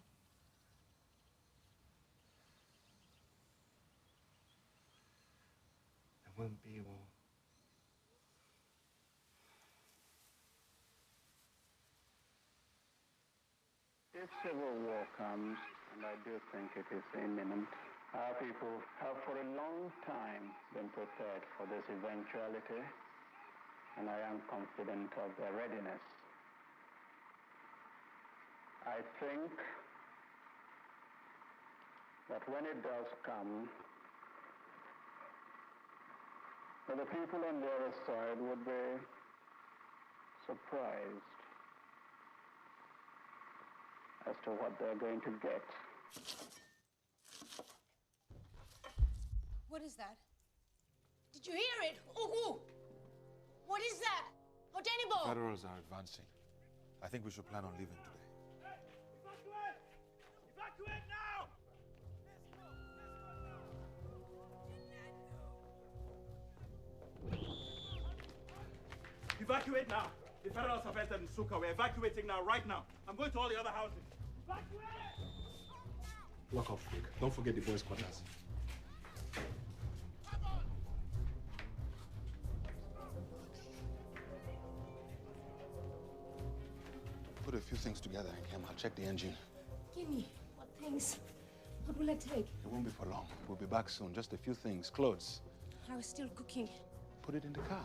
There won't be a war. If civil war comes, and I do think it is imminent, our people have for a long time been prepared for this eventuality, and I am confident of their readiness. I think that when it does come, that the people on the other side would be surprised as to what they're going to get. What is that? Did you hear it? Ooh! What is that? Odenigbo! Federals are advancing. I think we should plan on leaving today. Evacuate! Evacuate now! Evacuate now! The Federals have entered Nsuka. We're evacuating now, right now. I'm going to all the other houses. Evacuate! Lock off, quick. Don't forget the boys' quarters. Put a few things together, Nkem. I'll check the engine. Give me. What things? What will it take? It won't be for long. We'll be back soon. Just a few things. Clothes. I was still cooking. Put it in the car.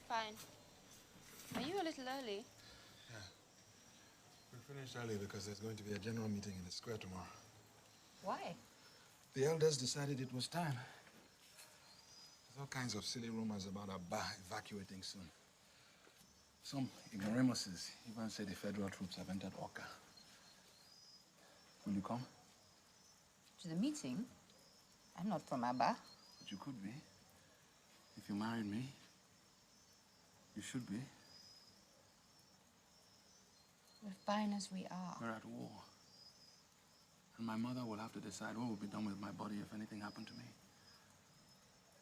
Fine. Are you a little early? Yeah. We've finished early because there's going to be a general meeting in the square tomorrow. Why? The elders decided it was time. There's all kinds of silly rumors about Abba evacuating soon. Some ignoramuses even say the federal troops have entered Oka. Will you come? To the meeting? I'm not from Abba. But you could be. If you married me, you should be. We're fine as we are. We're at war. And my mother will have to decide what will be done with my body if anything happened to me.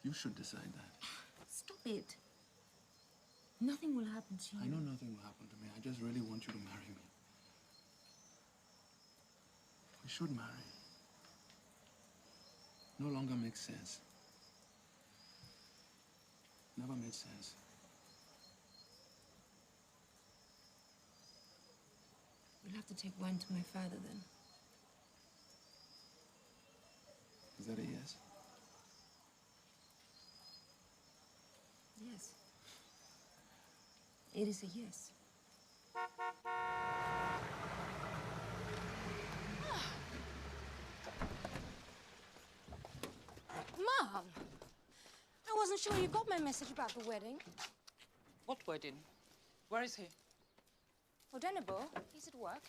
You should decide that. Stop it. Nothing will happen to you. I know nothing will happen to me. I just really want you to marry me. We should marry. No longer makes sense. Never made sense. We'll have to take wine to my father then. Is that a yes? Yes. It is a yes. Mom! I wasn't sure you got my message about the wedding. What wedding? Where is he? Odenebo, he's at work.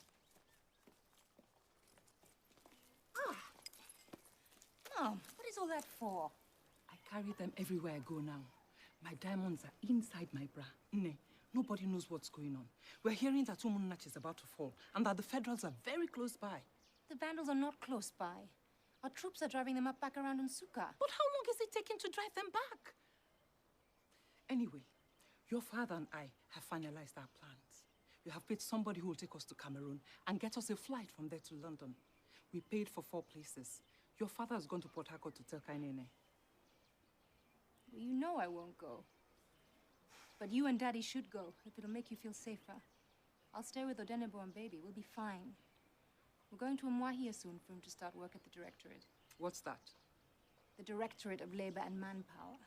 Mom, what is all that for? I carry them everywhere I go now. My diamonds are inside my bra. Nobody knows what's going on. We're hearing that Umunach is about to fall and that the Federals are very close by. The Vandals are not close by. Our troops are driving them up back around Nsuka. But how long is it taking to drive them back? Anyway, your father and I have finalized our plans. We have paid somebody who will take us to Cameroon and get us a flight from there to London. We paid for 4 places. Your father has gone to Port Harcourt to tell Kainene. Well, you know I won't go. But you and Daddy should go, if it'll make you feel safer. I'll stay with Odenebo and Baby. We'll be fine. We're going to Umwahia soon for him to start work at the Directorate. What's that? The Directorate of Labor and Manpower.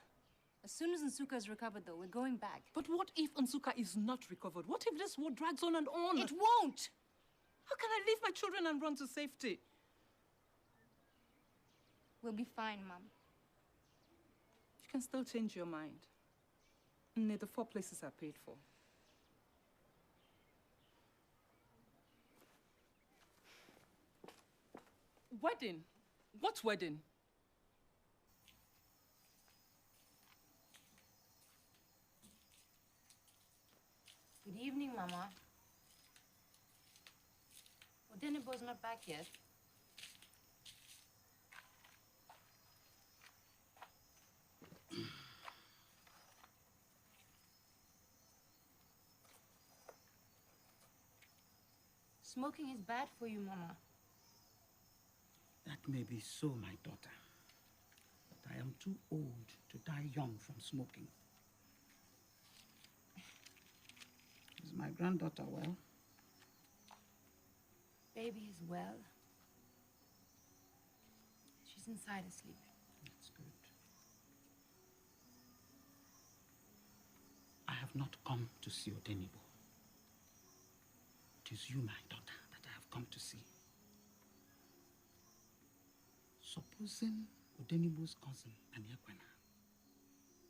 As soon as Nsuka is recovered, though, we're going back. But what if Nsuka is not recovered? What if this war drags on and on? It won't! How can I leave my children and run to safety? We'll be fine, Mom. You can still change your mind. The 4 places are paid for. Wedding? What wedding? Good evening, Mama. Odenebo's not back yet. Smoking is bad for you, Mama. That may be so, my daughter. But I am too old to die young from smoking. Is my granddaughter well? Baby is well. She's inside asleep. That's good. I have not come to see Odenebo. It is you, my daughter, that I have come to see. Supposing Odenebo's cousin, Anyakwena,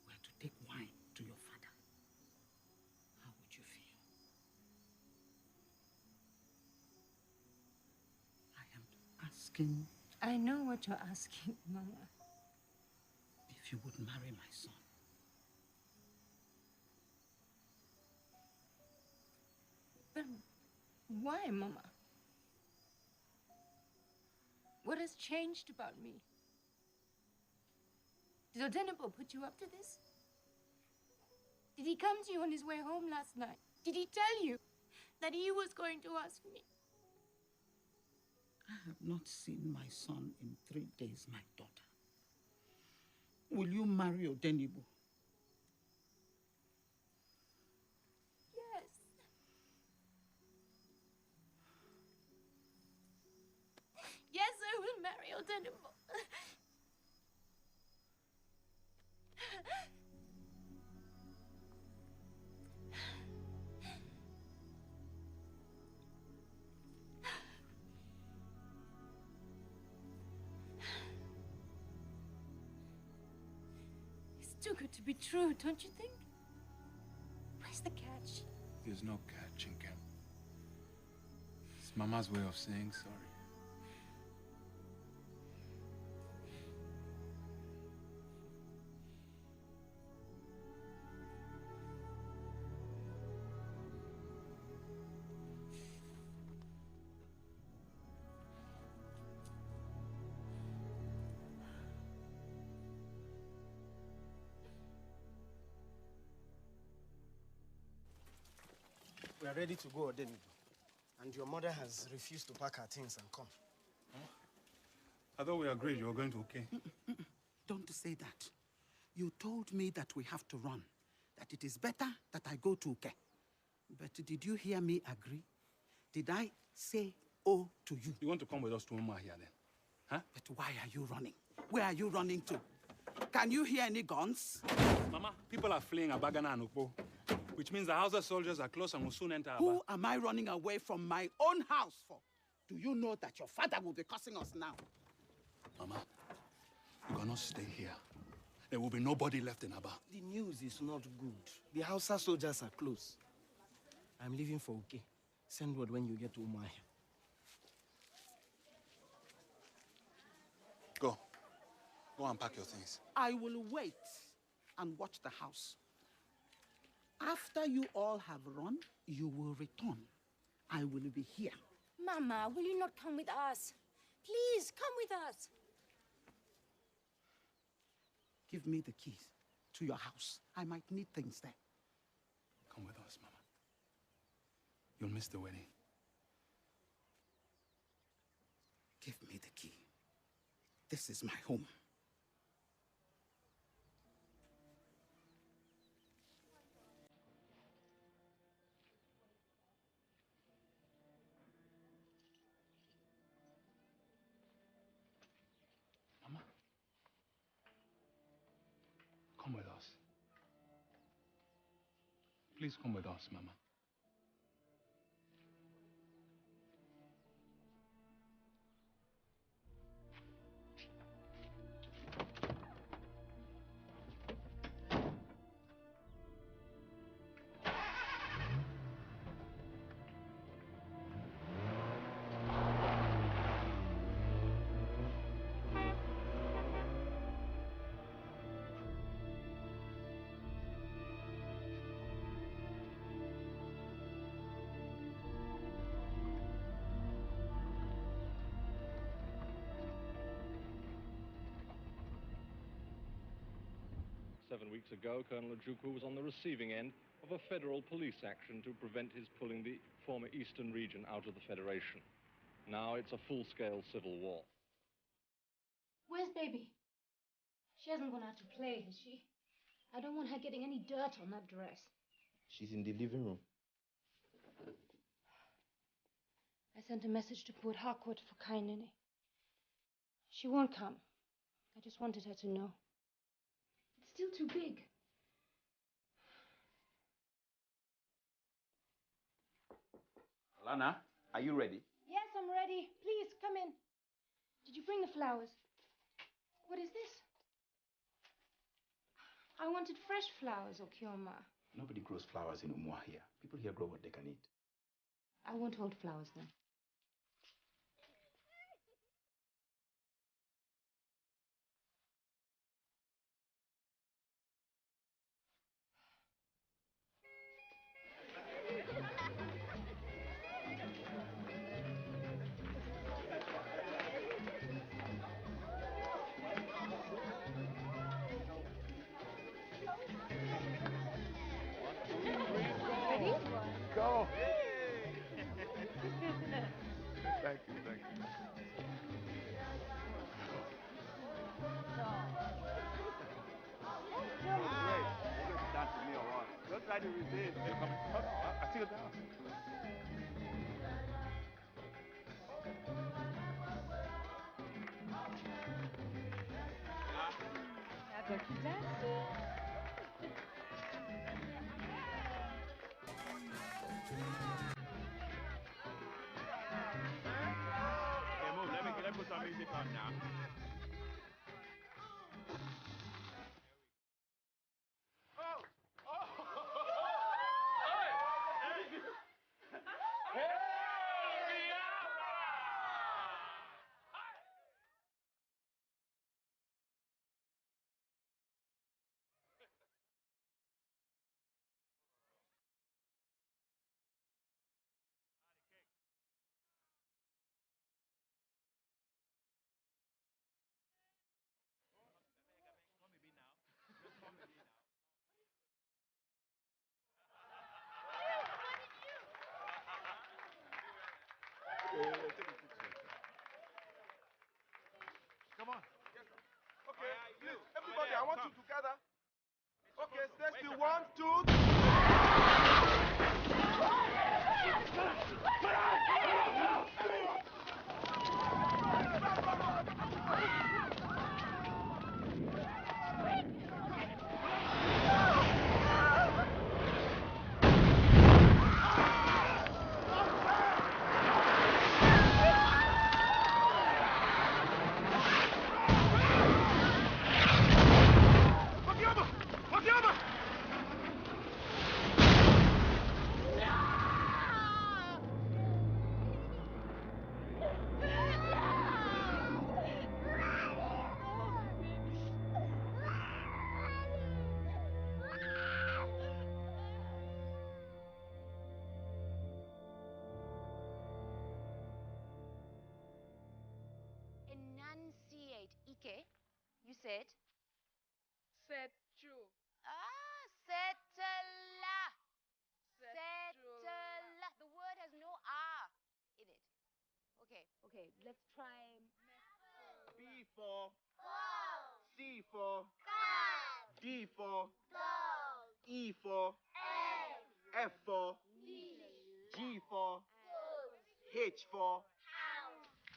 were to take wine to your father, how would you feel? I am asking... I know what you're asking, Mama. If you would marry my son. But why, Mama? What has changed about me? Did Odenebo put you up to this? Did he come to you on his way home last night? Did he tell you that he was going to ask me? I have not seen my son in 3 days, my daughter. Will you marry Odenebo? Yes. Yes, I will marry Odenebo. too good to be true, don't you think? Where's the catch? There's no catch, Chinkem. It's Mama's way of saying sorry. We are ready to go, Odenibo. And your mother has refused to pack her things and come. I thought we agreed you were going to okay. Don't say that. You told me that we have to run, that it is better that I go to Uke. But did you hear me agree? Did I say oh to you? You want to come with us to Uma here then? Huh? But why are you running? Where are you running to? Can you hear any guns? Mama, people are fleeing Abagana and Ukpo, which means the Hausa soldiers are close and will soon enter Aba. Who am I running away from my own house for? Do you know that your father will be cursing us now? Mama, you cannot stay here. There will be nobody left in Aba. The news is not good. The Hausa soldiers are close. I'm leaving for Uke. Send word when you get to Umuahia. Go. Go and pack your things. I will wait and watch the house. After you all have run, you will return. I will be here. Mama, will you not come with us? Please, come with us. Give me the keys to your house. I might need things there. Come with us, Mama. You'll miss the wedding. Give me the key. This is my home. Mama, come with us. Please come with us, Mama. Seven weeks ago, Colonel Ojukwu was on the receiving end of a federal police action to prevent his pulling the former Eastern region out of the Federation. Now it's a full-scale civil war. Where's baby? She hasn't gone out to play, has she? I don't want her getting any dirt on that dress. She's in the living room. I sent a message to Port Harcourt for Kainene. She won't come. I just wanted her to know. It's still too big. Lana, are you ready? Yes, I'm ready. Please, come in. Did you bring the flowers? What is this? I wanted fresh flowers, Okioma. Nobody grows flowers in Umuahia. People here grow what they can eat. I want old flowers then. Go. Thank you, thank you. Great. You're going to dance with me or what? Don't try to resist. You're coming. I see you down. I got you dancing. Okay, move. Let me put some music on now. Testing 1, Enunciate. Ike, you said? Settle. Ah, settle. Settle. The word has no R in it. Okay, let's try. B for C for D for E for F for G for H for.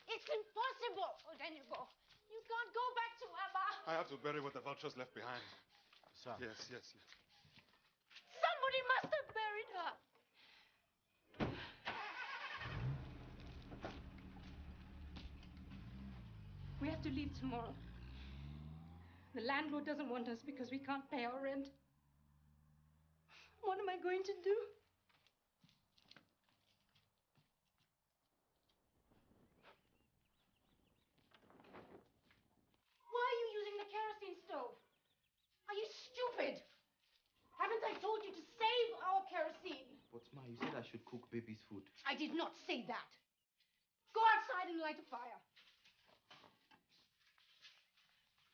It's impossible! Oh, Daniel, you can't go back to Abba. I have to bury what the vultures left behind. Sir. Yes. Somebody must have buried her. We have to leave tomorrow. The landlord doesn't want us because we can't pay our rent. What am I going to do? Why are you using the kerosene stove? Are you stupid? Haven't I told you to save our kerosene? But Ma, you said I should cook baby's food. I did not say that. Go outside and light a fire.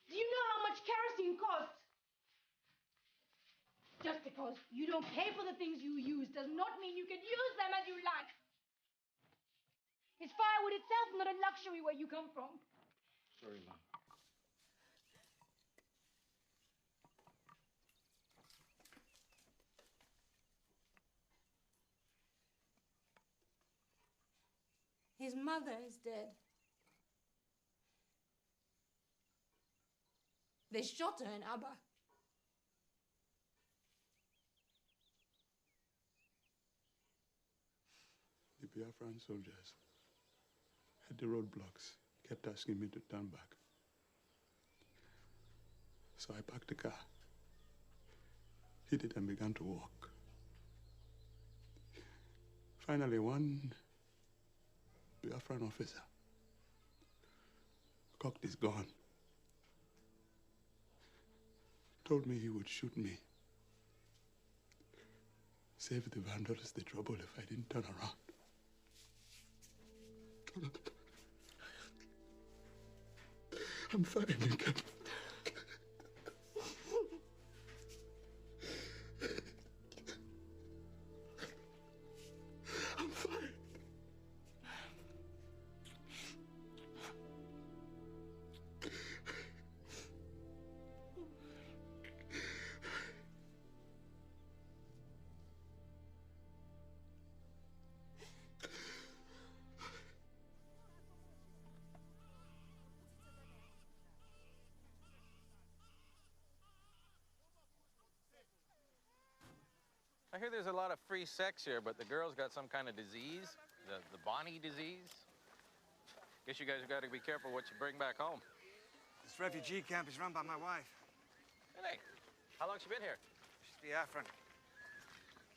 Do you know how much kerosene costs? Just because you don't pay for the things you use does not mean you can use them as you like. It's firewood itself, not a luxury where you come from. Sorry, Ma. His mother is dead. They shot her in Abba. The Biafran soldiers at the roadblocks kept asking me to turn back. So I parked the car, hit it, and began to walk. Finally, one Biafran officer cocked his gun, told me he would shoot me, save the vandals the trouble if I didn't turn around. I'm fine, Lincoln. I'm fine. I hear there's a lot of free sex here, but the girl's got some kind of disease, the Bonnie disease. Guess you guys have got to be careful what you bring back home. This refugee camp is run by my wife. Hey, how long's she been here? She's Biafran.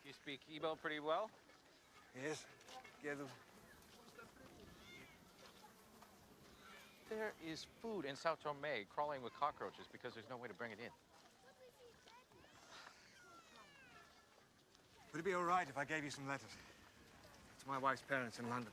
You speak Igbo pretty well? Yes. Gedu. There is food in Sao Tome crawling with cockroaches because there's no way to bring it in. Would it be all right if I gave you some letters? To my wife's parents in London.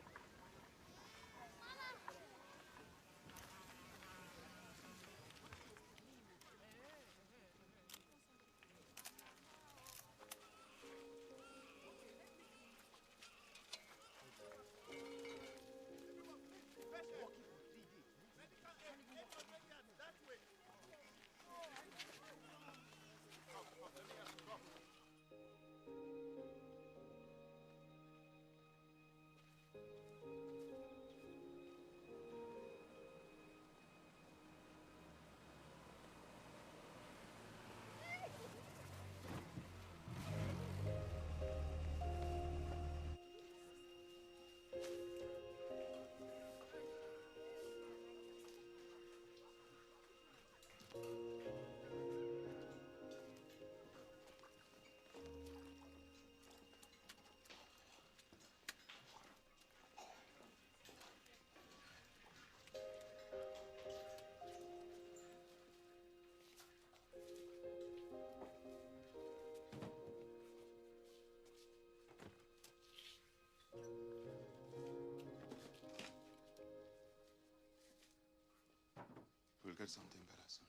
something better soon.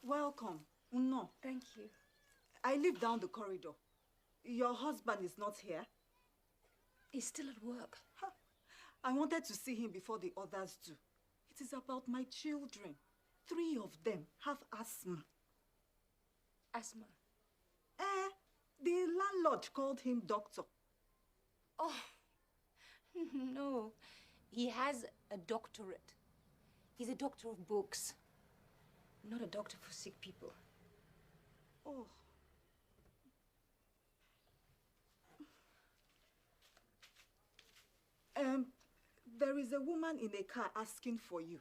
Welcome. No. Thank you. I live down the corridor. Your husband is not here? He's still at work. I wanted to see him before the others do. It is about my children. 3 of them have asthma. Asthma? The landlord called him doctor. Oh, no. He has a doctorate. He's a doctor of books. Not a doctor for sick people. Oh. There is a woman in a car asking for you.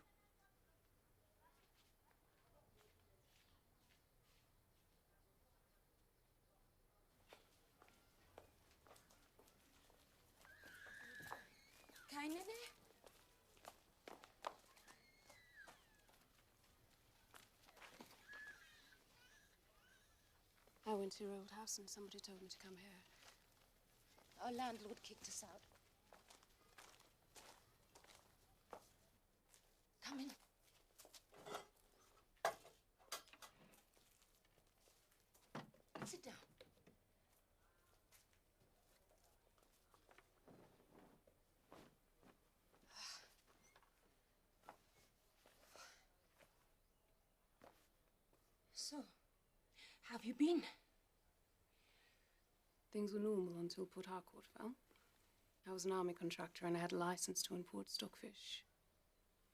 Kainene? I went to your old house and somebody told me to come here. Our landlord kicked us out. Come in. Sit down. So, how have you been? Things were normal until Port Harcourt fell. I was an army contractor and I had a license to import stockfish.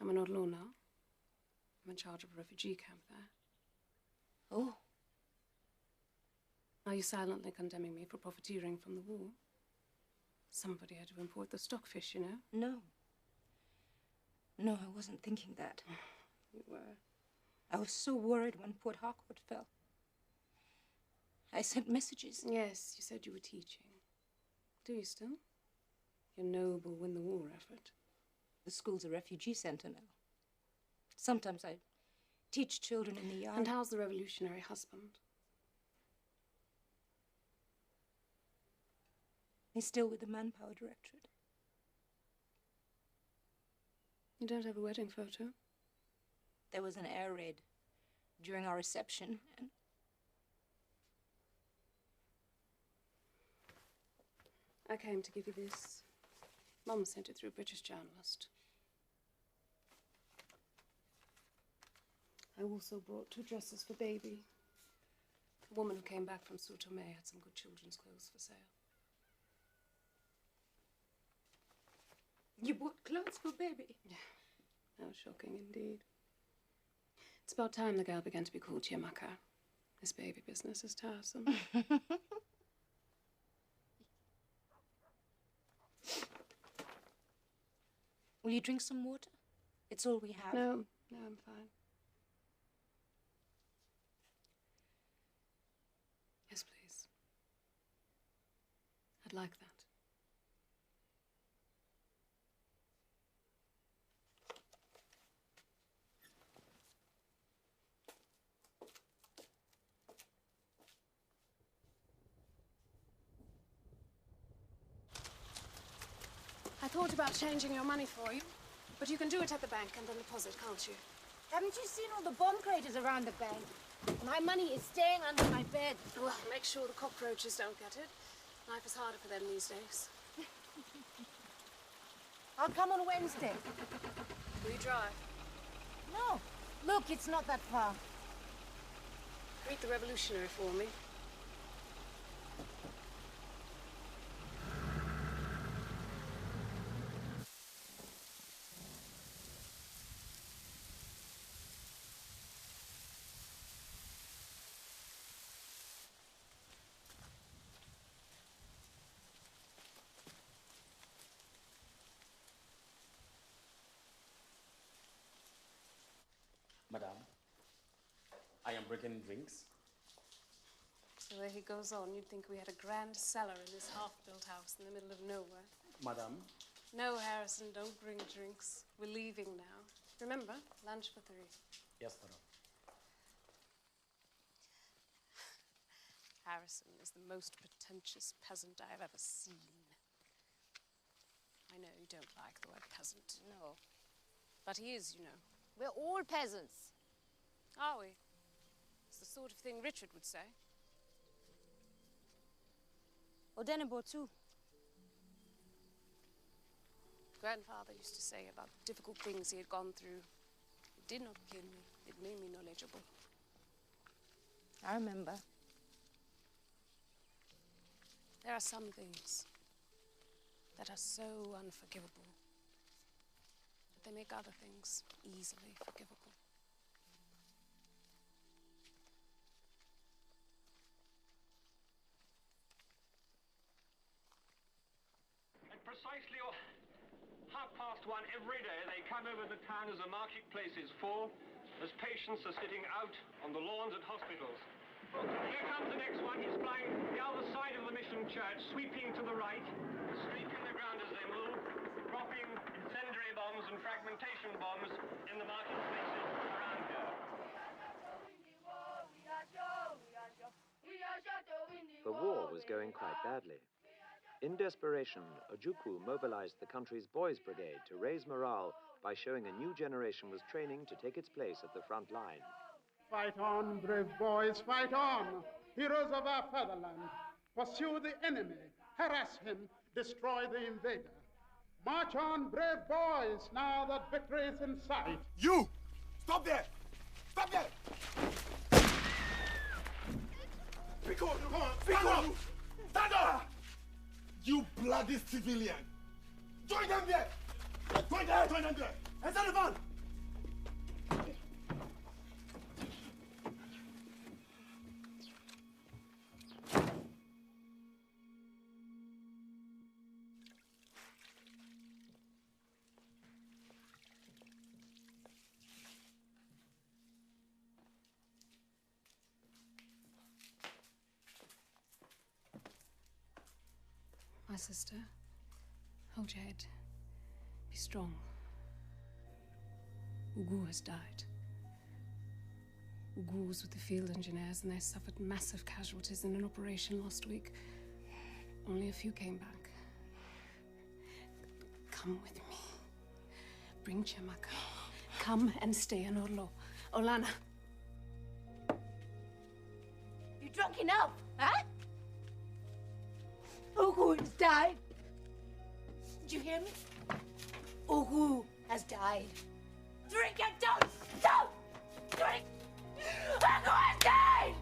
I'm an outlaw now. I'm in charge of a refugee camp there. Oh. Are you silently condemning me for profiteering from the war? Somebody had to import the stockfish, you know? No. No, I wasn't thinking that. You were. I was so worried when Port Harcourt fell. I sent messages. Yes, you said you were teaching. Do you still? Your noble win the war effort. The school's a refugee center now. Sometimes I teach children in the yard. And how's the revolutionary husband? He's still with the Manpower Directorate. You don't have a wedding photo? There was an air raid during our reception, and I came to give you this. Mum sent it through a British journalist. I also brought 2 dresses for baby. A woman who came back from Sao Tome had some good children's clothes for sale. You bought clothes for baby? Yeah, how shocking indeed. It's about time the girl began to be called Chiamaka. This baby business is tiresome. Will you drink some water? It's all we have. No, I'm fine. Yes, please. I'd like that. I thought about changing your money for you, but you can do it at the bank and then deposit, can't you? Haven't you seen all the bomb craters around the bank? My money is staying under my bed. Well, make sure the cockroaches don't get it. Life is harder for them these days. I'll come on Wednesday. Will you drive? No. Look, it's not that far. Greet the revolutionary for me. Madam, I am bringing drinks. The way he goes on, you'd think we had a grand cellar in this half-built house in the middle of nowhere. Madam, No, Harrison, don't bring drinks. We're leaving now. Remember, lunch for 3. Yes, madam. Harrison is the most pretentious peasant I have ever seen. I know you don't like the word peasant. No. But he is, you know. We're all peasants. Are we? It's the sort of thing Richard would say. Odenebo, too. Grandfather used to say about difficult things he had gone through. It did not kill me. It made me knowledgeable. I remember. There are some things that are so unforgivable that they make other things easily forgivable. At precisely 1:30 every day, they come over the town as the marketplace is full, as patients are sitting out on the lawns at hospitals. Here comes the next one. He's flying the other side of the mission church, sweeping to the right, streaking the ground as they move, dropping incendiary bombs and fragmentation bombs in the marketplaces around here. The war was going quite badly. In desperation, Ojukwu mobilized the country's boys' brigade to raise morale by showing a new generation was training to take its place at the front line. Fight on, brave boys, fight on! Heroes of our fatherland, pursue the enemy, harass him, destroy the invader. March on, brave boys, now that victory is in sight. You! Stop there! Stop there! Pick up! Come on! Pick up! Stand up! You bloody civilian! Join them there! Join them there! Inside the van! My sister, hold your head. Be strong. Ugu has died. Ugu was with the field engineers and they suffered massive casualties in an operation last week. Only a few came back. Come with me. Bring Chemaka. Come and stay in Orlo. Olana. You drunk enough, huh? Ugu has died. Did you hear me? Ugu has died. Drink it, don't! Drink! Ugu has died!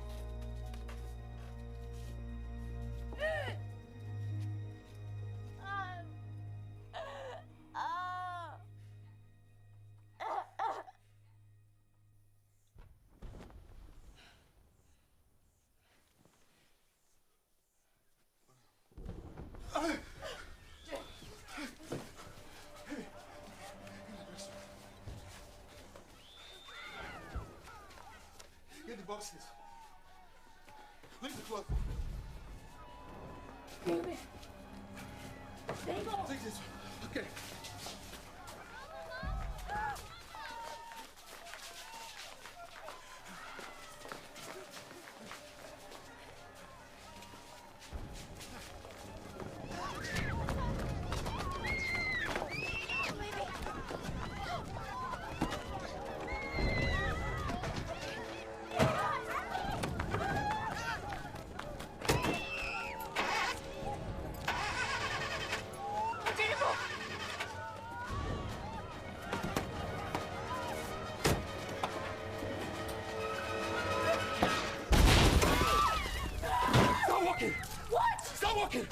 Get the boxes. Leave the cloth. Give it. There you go. Take this. Okay.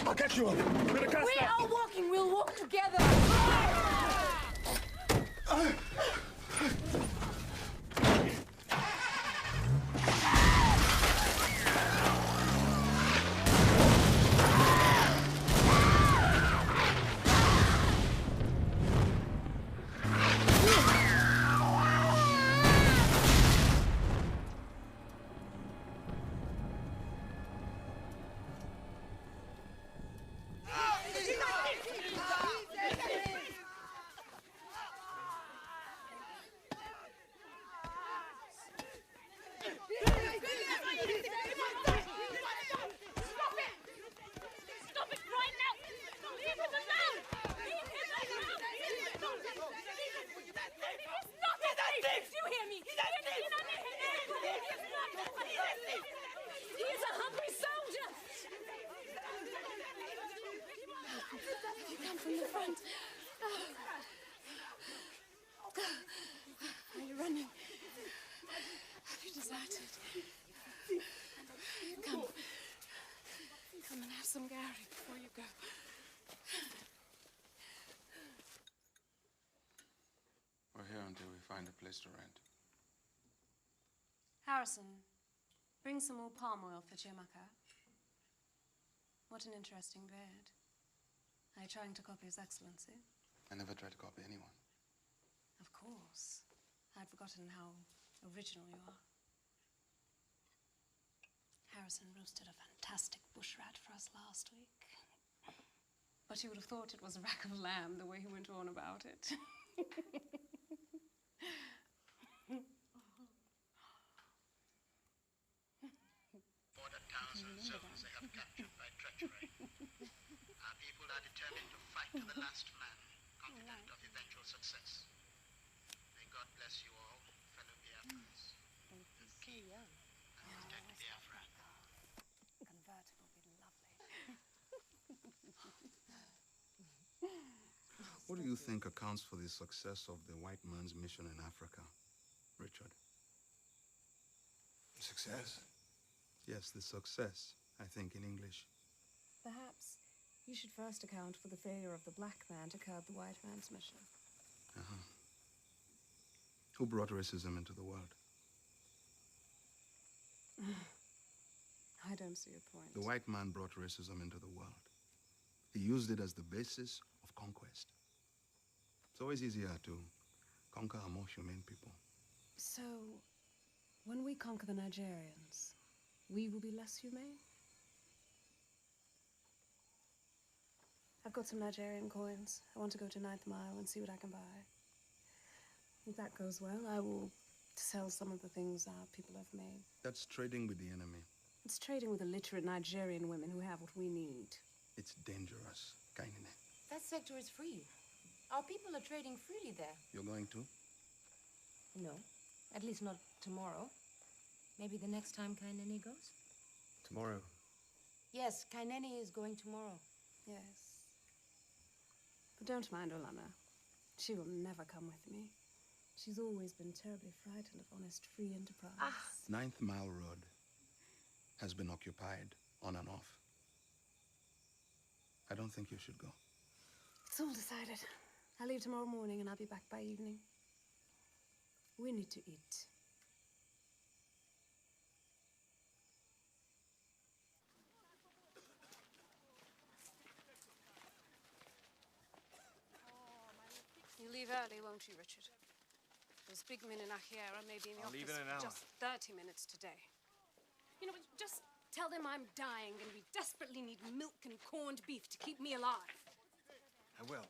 I'll get you up. We are walking. We'll walk together. man from the front. Are you running? Have you deserted? Come and have some Gary before you go. We're here until we find a place to rent. Harrison, bring some more palm oil for Chiamaka. What an interesting beard. Are you trying to copy His Excellency? I never try to copy anyone. Of course. I'd forgotten how original you are. Harrison roasted a fantastic bush rat for us last week. But you would have thought it was a rack of lamb the way he went on about it. Border towns and zones they have captured by treachery. Our people are determined to fight to the last man, confident of eventual success. May God bless you all, fellow Biafrans. And keep and protect Biafra. Convertible would be lovely. What do you think accounts for the success of the white man's mission in Africa, Richard? Success? Yes, the success, I think, in English. Perhaps you should first account for the failure of the black man to curb the white man's mission. Who brought racism into the world? I don't see your point. The white man brought racism into the world. He used it as the basis of conquest. It's always easier to conquer a more humane people. So, when we conquer the Nigerians, we will be less humane? I've got some Nigerian coins. I want to go to 9th Mile and see what I can buy. If that goes well, I will sell some of the things our people have made. That's trading with the enemy. It's trading with illiterate Nigerian women who have what we need. It's dangerous, Kainene. That sector is free. Our people are trading freely there. You're going to? No, at least not tomorrow. Maybe the next time Kainene goes? Tomorrow. Yes, Kainene is going tomorrow. Yes. But don't mind Olana. She will never come with me. She's always been terribly frightened of honest, free enterprise. 9th Mile Road has been occupied on and off. I don't think you should go. It's all decided. I'll leave tomorrow morning and I'll be back by evening. We need to eat. You leave early, won't you, Richard? Those big men in Ahiera may be in the I'll leave office in an hour. for just 30 minutes today. You know, just tell them I'm dying and we desperately need milk and corned beef to keep me alive. I will.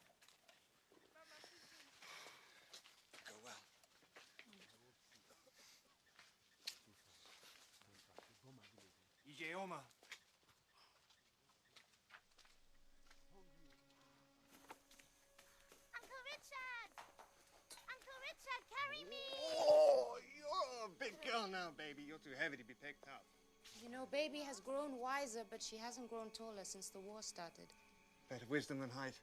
Go well. Ijeoma. Uncle Richard! Uncle Richard, carry me! Oh, you're a big girl now, baby. You're too heavy to be picked up. You know, baby has grown wiser, but she hasn't grown taller since the war started. Better wisdom than height.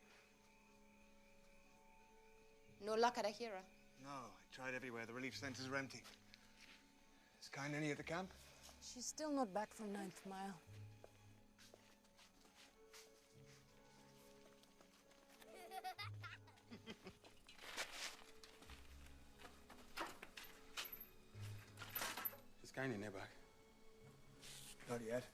No luck at Ahira. No, I tried everywhere. The relief centers are empty. Is Kainene at the camp? She's still not back from 9th Mile. Is Kainene back? Not yet.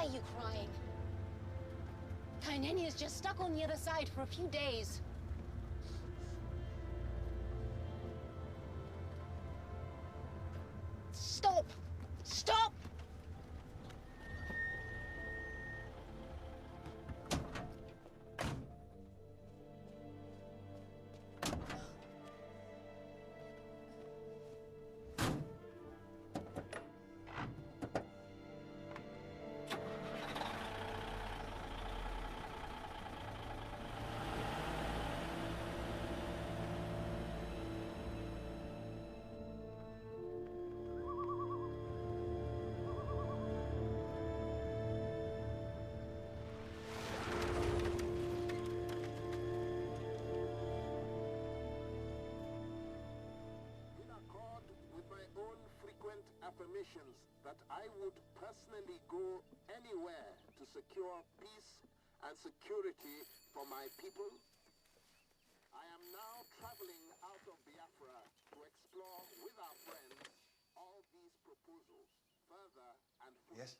are you crying? Kaineni is just stuck on the other side for a few days. Stop! Stop! Affirmations that I would personally go anywhere to secure peace and security for my people. I am now traveling out of Biafra to explore with our friends all these proposals further and fully. Yes?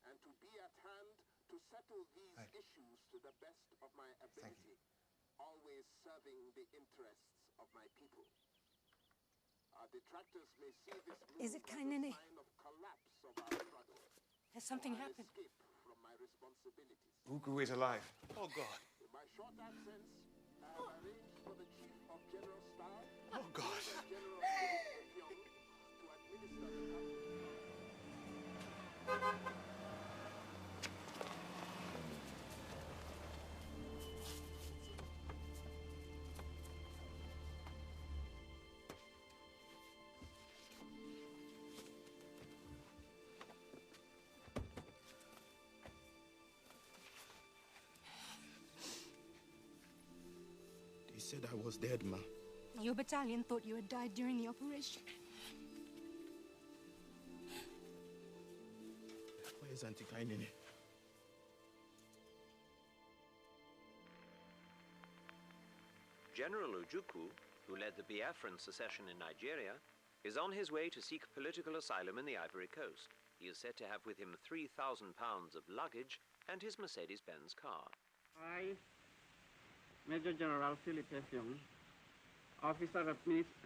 And to be at hand to settle these issues to the best of my ability, always serving the interests of my people. Our detractors may see this move Is it as a Kaineni? sign of collapse of our struggle. Has something I'll happened? escape from my responsibilities. Uku is alive. Oh, God. In my short absence, I have arranged for the Chief of General Staff, Oh, God. General Pyong, to administer the They said I was dead, ma. Your battalion thought you had died during the operation. Where is Auntie Kainene? General Ojukwu, who led the Biafran secession in Nigeria, is on his way to seek political asylum in the Ivory Coast. He is said to have with him 3,000 pounds of luggage and his Mercedes-Benz car. I, Major General Philip Effiong, officer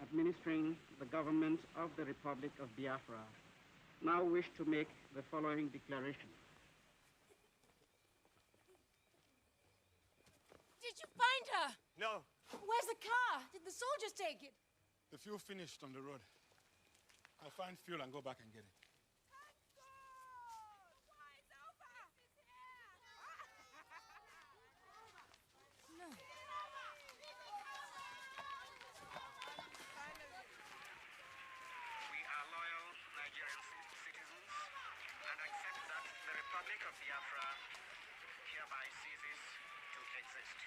administering the government of the Republic of Biafra, now wish to make the following declaration. Did you find her? No. Where's the car? Did the soldiers take it? The fuel finished on the road. I'll find fuel and go back and get it. No. We are loyal Nigerian citizens and accept that the Republic of Biafra hereby ceases to exist.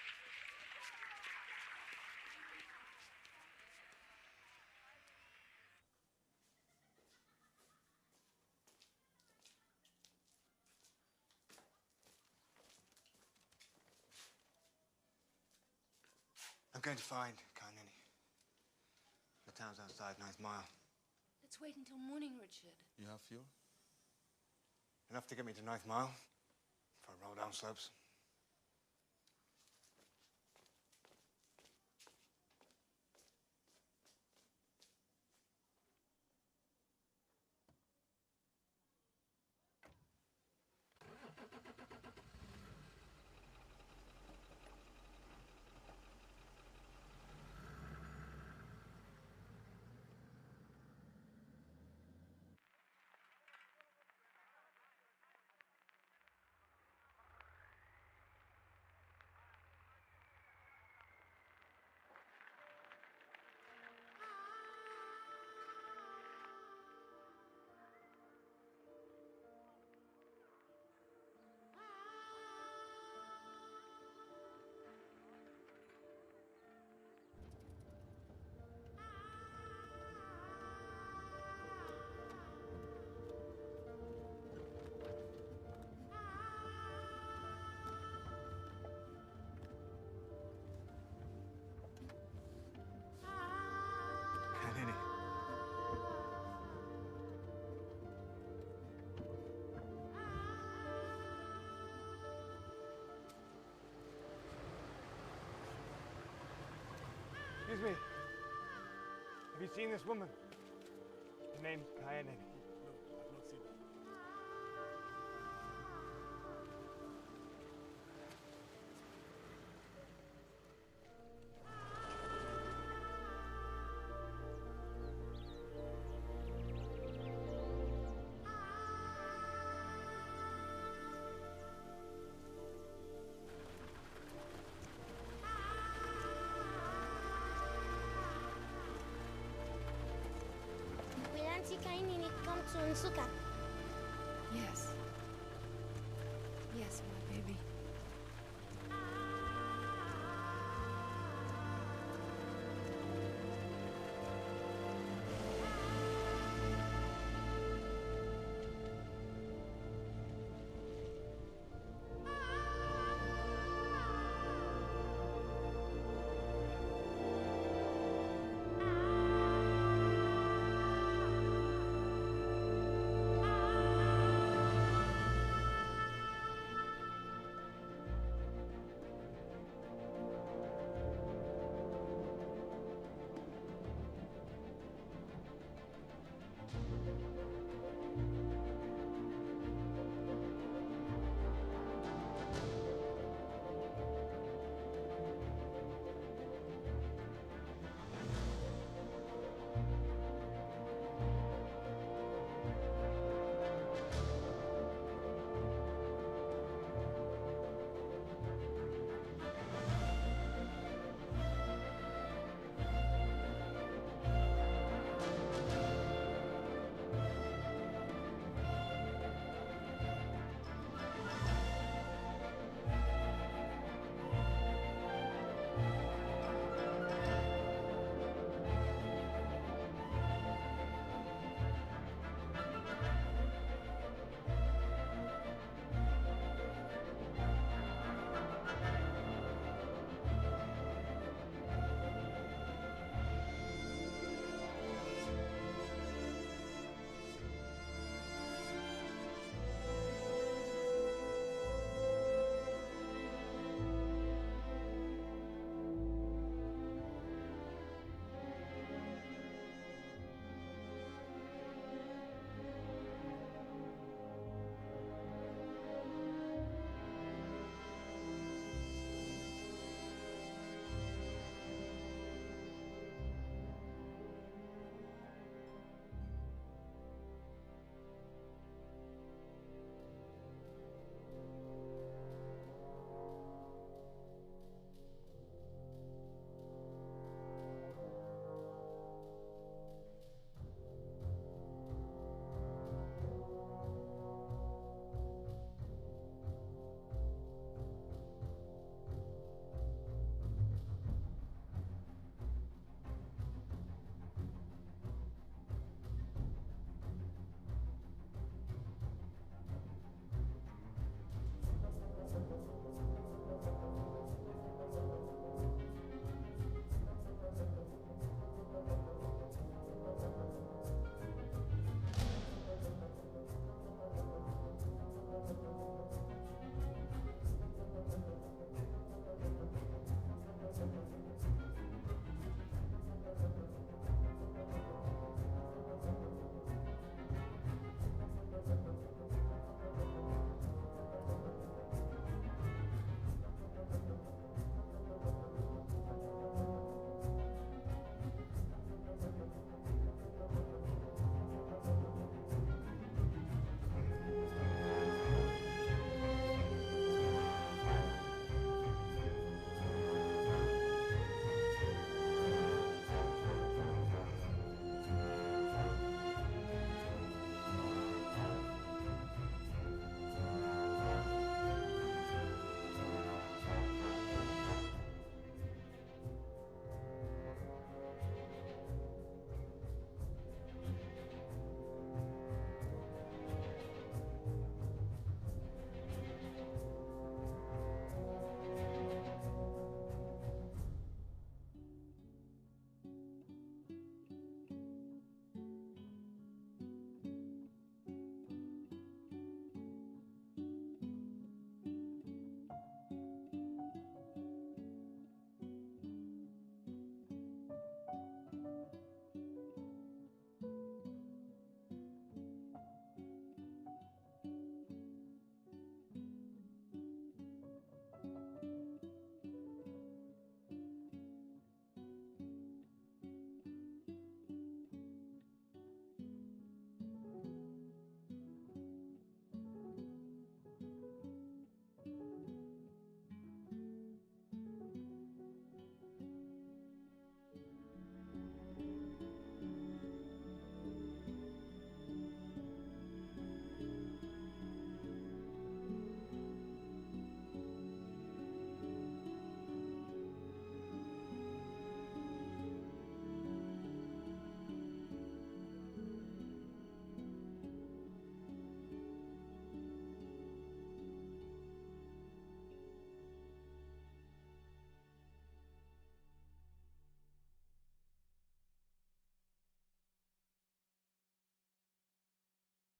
I'm going to find Kainene. The town's outside 9th Mile. Let's wait until morning, Richard. You have fuel? Enough to get me to 9th Mile if I roll down slopes. Excuse me. Have you seen this woman? Her name's Kaya Nene. No, I've not seen her. Will Auntie Kainini come to Nsukka?